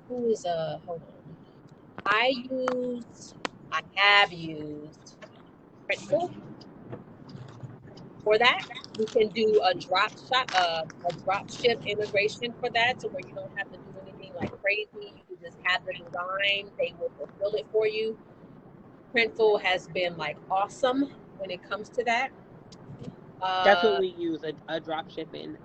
Hold on. I have used Printful for that. You can do a drop ship integration for that, to where you don't have to do anything like crazy. You can just have the design; they will fulfill it for you. Printful has been like awesome when it comes to that. That's what we use, a drop shipping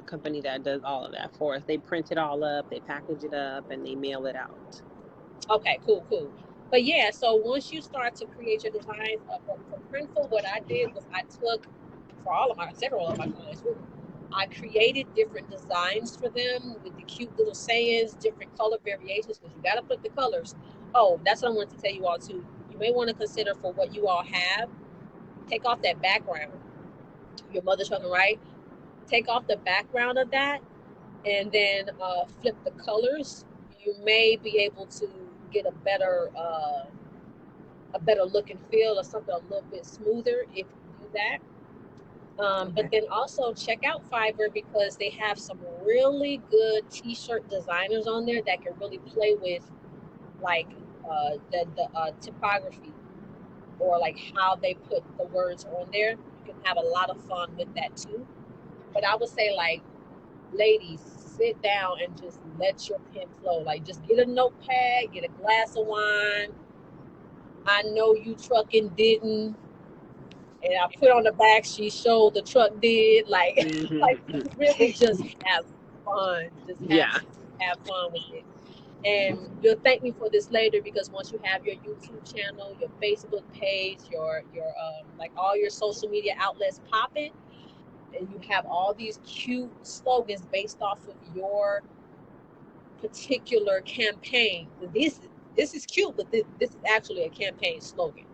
company that does all of that for us. They print it all up, they package it up, and they mail it out. Okay, cool. But yeah, so once you start to create your designs for Printful, what I did was I took, for several of my clients, I created different designs for them with the cute little sayings, different color variations, because you got to put the colors. Oh, that's what I wanted to tell you all too. You may want to consider, for what you all have, take off that background. Your mother's talking, right? Take off the background of that, and then flip the colors. You may be able to get a better look and feel, or something a little bit smoother if you do that. But then also check out Fiverr, because they have some really good t-shirt designers on there that can really play with like the typography, or like how they put the words on there. You can have a lot of fun with that too. But I would say, like, ladies, sit down and just let your pen flow. Like, just get a notepad, get a glass of wine. I know you trucking didn't, and I put on the back, she showed the truck did. Like, like really just have fun. Just have fun with it. And you'll thank me for this later, because once you have your YouTube channel, your Facebook page, your like all your social media outlets popping, and you have all these cute slogans based off of your particular campaign. This is cute, but this is actually a campaign slogan.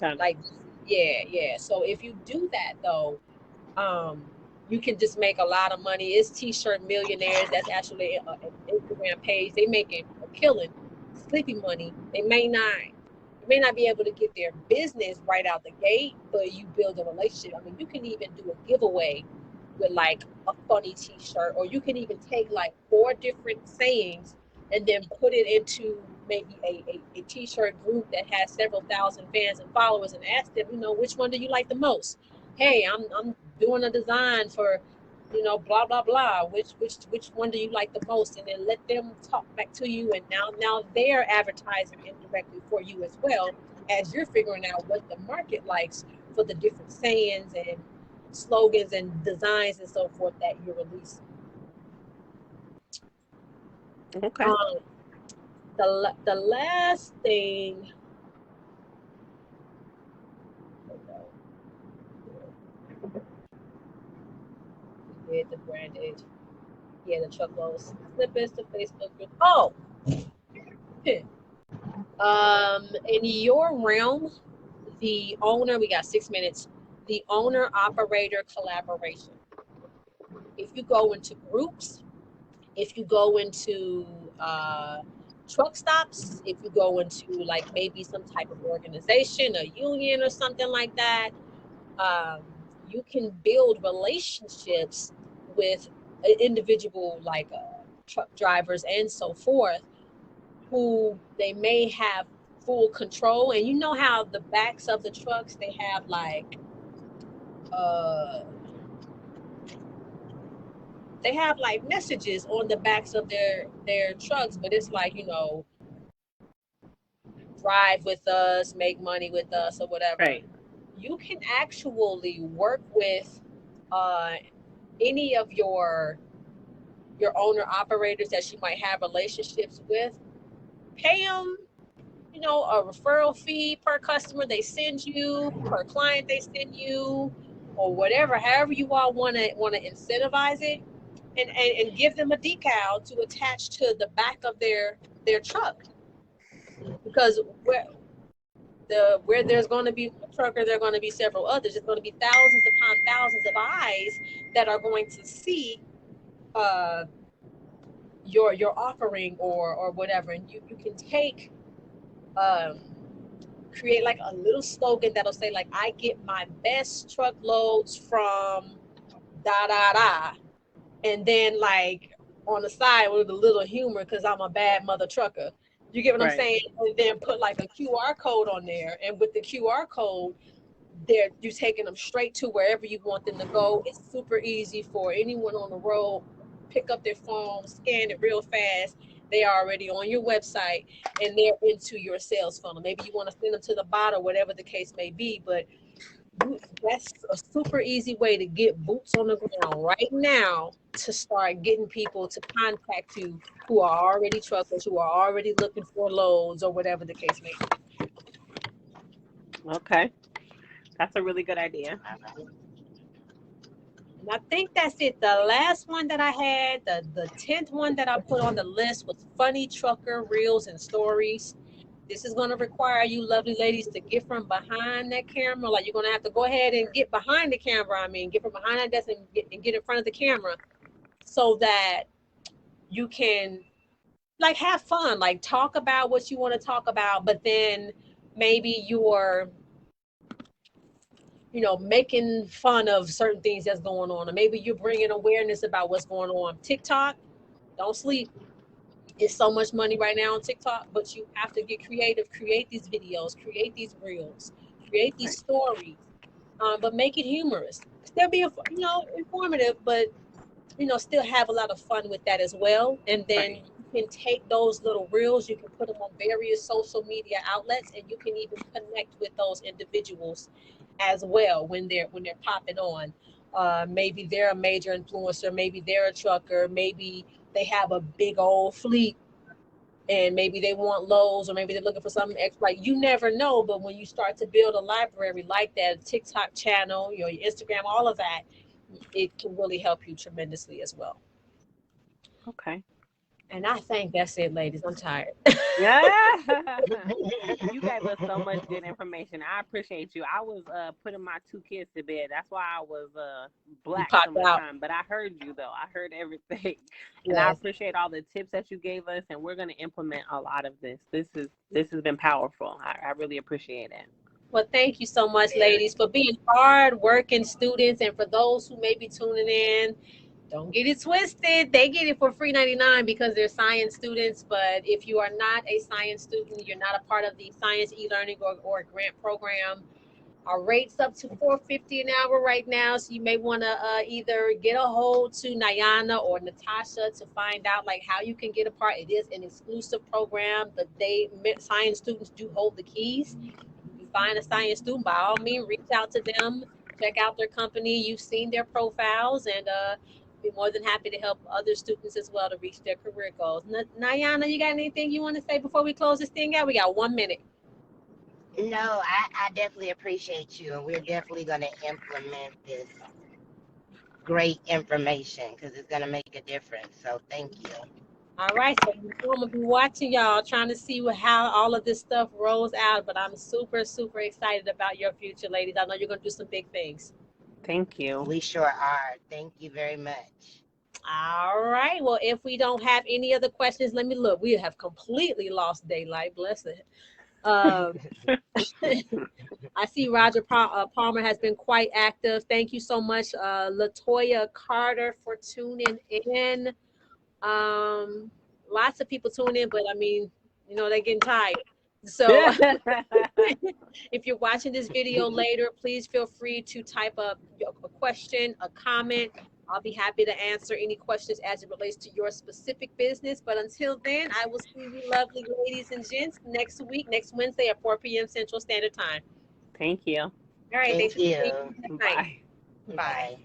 Like, yeah. So if you do that though, you can just make a lot of money. It's T-shirt millionaires. That's actually an Instagram page. They making a killing, sleepy money. They may not be able to get their business right out the gate, but you build a relationship. I mean, you can even do a giveaway with like a funny T-shirt, or you can even take like 4 different sayings and then put it into maybe a t-shirt group that has several thousand fans and followers, and ask them, which one do you like the most? Hey, I'm doing a design for, blah blah blah. Which one do you like the most? And then let them talk back to you, and now they're advertising indirectly for you as well, as you're figuring out what the market likes for the different sayings and slogans and designs and so forth that you're releasing. Okay. The last thing. We did the branded, the truckloads, snippets, the Facebook group. Oh, in your realm, the owner. We got 6 minutes. The owner operator collaboration. If you go into groups, if you go into truck stops, if you go into like maybe some type of organization, a union or something like that, you can build relationships with individual like truck drivers and so forth, who they may have full control. And you know how the backs of the trucks, they have like messages on the backs of their trucks, but it's like, drive with us, make money with us, or whatever. Right. You can actually work with any of your owner operators that you might have relationships with. Pay them, a referral fee per customer they send you, per client they send you, or whatever, however you all want to incentivize it, and give them a decal to attach to the back of their truck. Because where there's going to be a trucker, there are going to be several others. There's going to be thousands upon thousands of eyes that are going to see your offering or whatever. And you can take create like a little slogan that'll say like, I get my best truckloads from da da da, and then like on the side with a little humor, because I'm a bad mother trucker. You get what I'm saying? And then put like a QR code on there, and with the QR code, you're taking them straight to wherever you want them to go. It's super easy for anyone on the road. Pick up their phone, scan it real fast. They are already on your website, and they're into your sales funnel. Maybe you want to send them to the bot, whatever the case may be, but that's a super easy way to get boots on the ground right now, to start getting people to contact you who are already truckers, who are already looking for loads, or whatever the case may be. Okay. That's a really good idea. And I think that's it. The last one that I had, the 10th one that I put on the list, was funny trucker reels and stories. This is going to require you lovely ladies to get from behind that camera. Like, you're going to have to go ahead and get behind the camera. Get from behind that desk and get in front of the camera, so that you can like have fun, like talk about what you want to talk about, but then maybe you're making fun of certain things that's going on, or maybe you're bringing awareness about what's going on. TikTok, don't sleep. It's so much money right now on TikTok, but you have to get creative, create these videos, create these reels, create these stories, but make it humorous. Still be, informative, but, still have a lot of fun with that as well. And then you can take those little reels, you can put them on various social media outlets, and you can even connect with those individuals as well when they're popping on. Maybe they're a major influencer, maybe they're a trucker, maybe they have a big old fleet, and maybe they want lows, or maybe they're looking for something extra. Like, you never know, but when you start to build a library like that, TikTok channel, your Instagram, all of that, it can really help you tremendously as well. Okay. And I think that's it, ladies. I'm tired. Yeah. You gave us so much good information. I appreciate you. I was putting my 2 kids to bed. That's why I was black some of the time. But I heard you, though. I heard everything. And yes. I appreciate all the tips that you gave us, and we're going to implement a lot of this. This has been powerful. I really appreciate it. Well, thank you so much, ladies, for being hard-working students. And for those who may be tuning in, Don't get it twisted. They get it for free 99 because they're science students. But if you are not a science student, you're not a part of the science e-learning or grant program. Our rate's up to $4.50 an hour right now, so you may want to either get a hold to Nayana or Natasha to find out like how you can get a part. It is an exclusive program, but science students do hold the keys. If you find a science student, by all means, reach out to them, check out their company. You've seen their profiles, and be more than happy to help other students as well to reach their career goals. Nayana, you got anything you want to say before we close this thing out? We got 1 minute. No, I definitely appreciate you, and we're definitely going to implement this great information because it's going to make a difference. So thank you. All right, so I'm gonna be watching y'all, trying to see how all of this stuff rolls out. But I'm super, super excited about your future, ladies. I know you're gonna do some big things. Thank you. We sure are. Thank you very much. All right. Well, if we don't have any other questions, let me look. We have completely lost daylight. Bless it. I see Roger Palmer has been quite active. Thank you so much, Latoya Carter, for tuning in. Lots of people tune in, but I mean, they're getting tired. So if you're watching this video later, please feel free to type up a question, a comment. I'll be happy to answer any questions as it relates to your specific business. But until then, I will see you lovely ladies and gents next week, next Wednesday at 4 p.m. Central Standard Time. Thank you. All right. Thank Thanks for you. being here. Bye. Bye.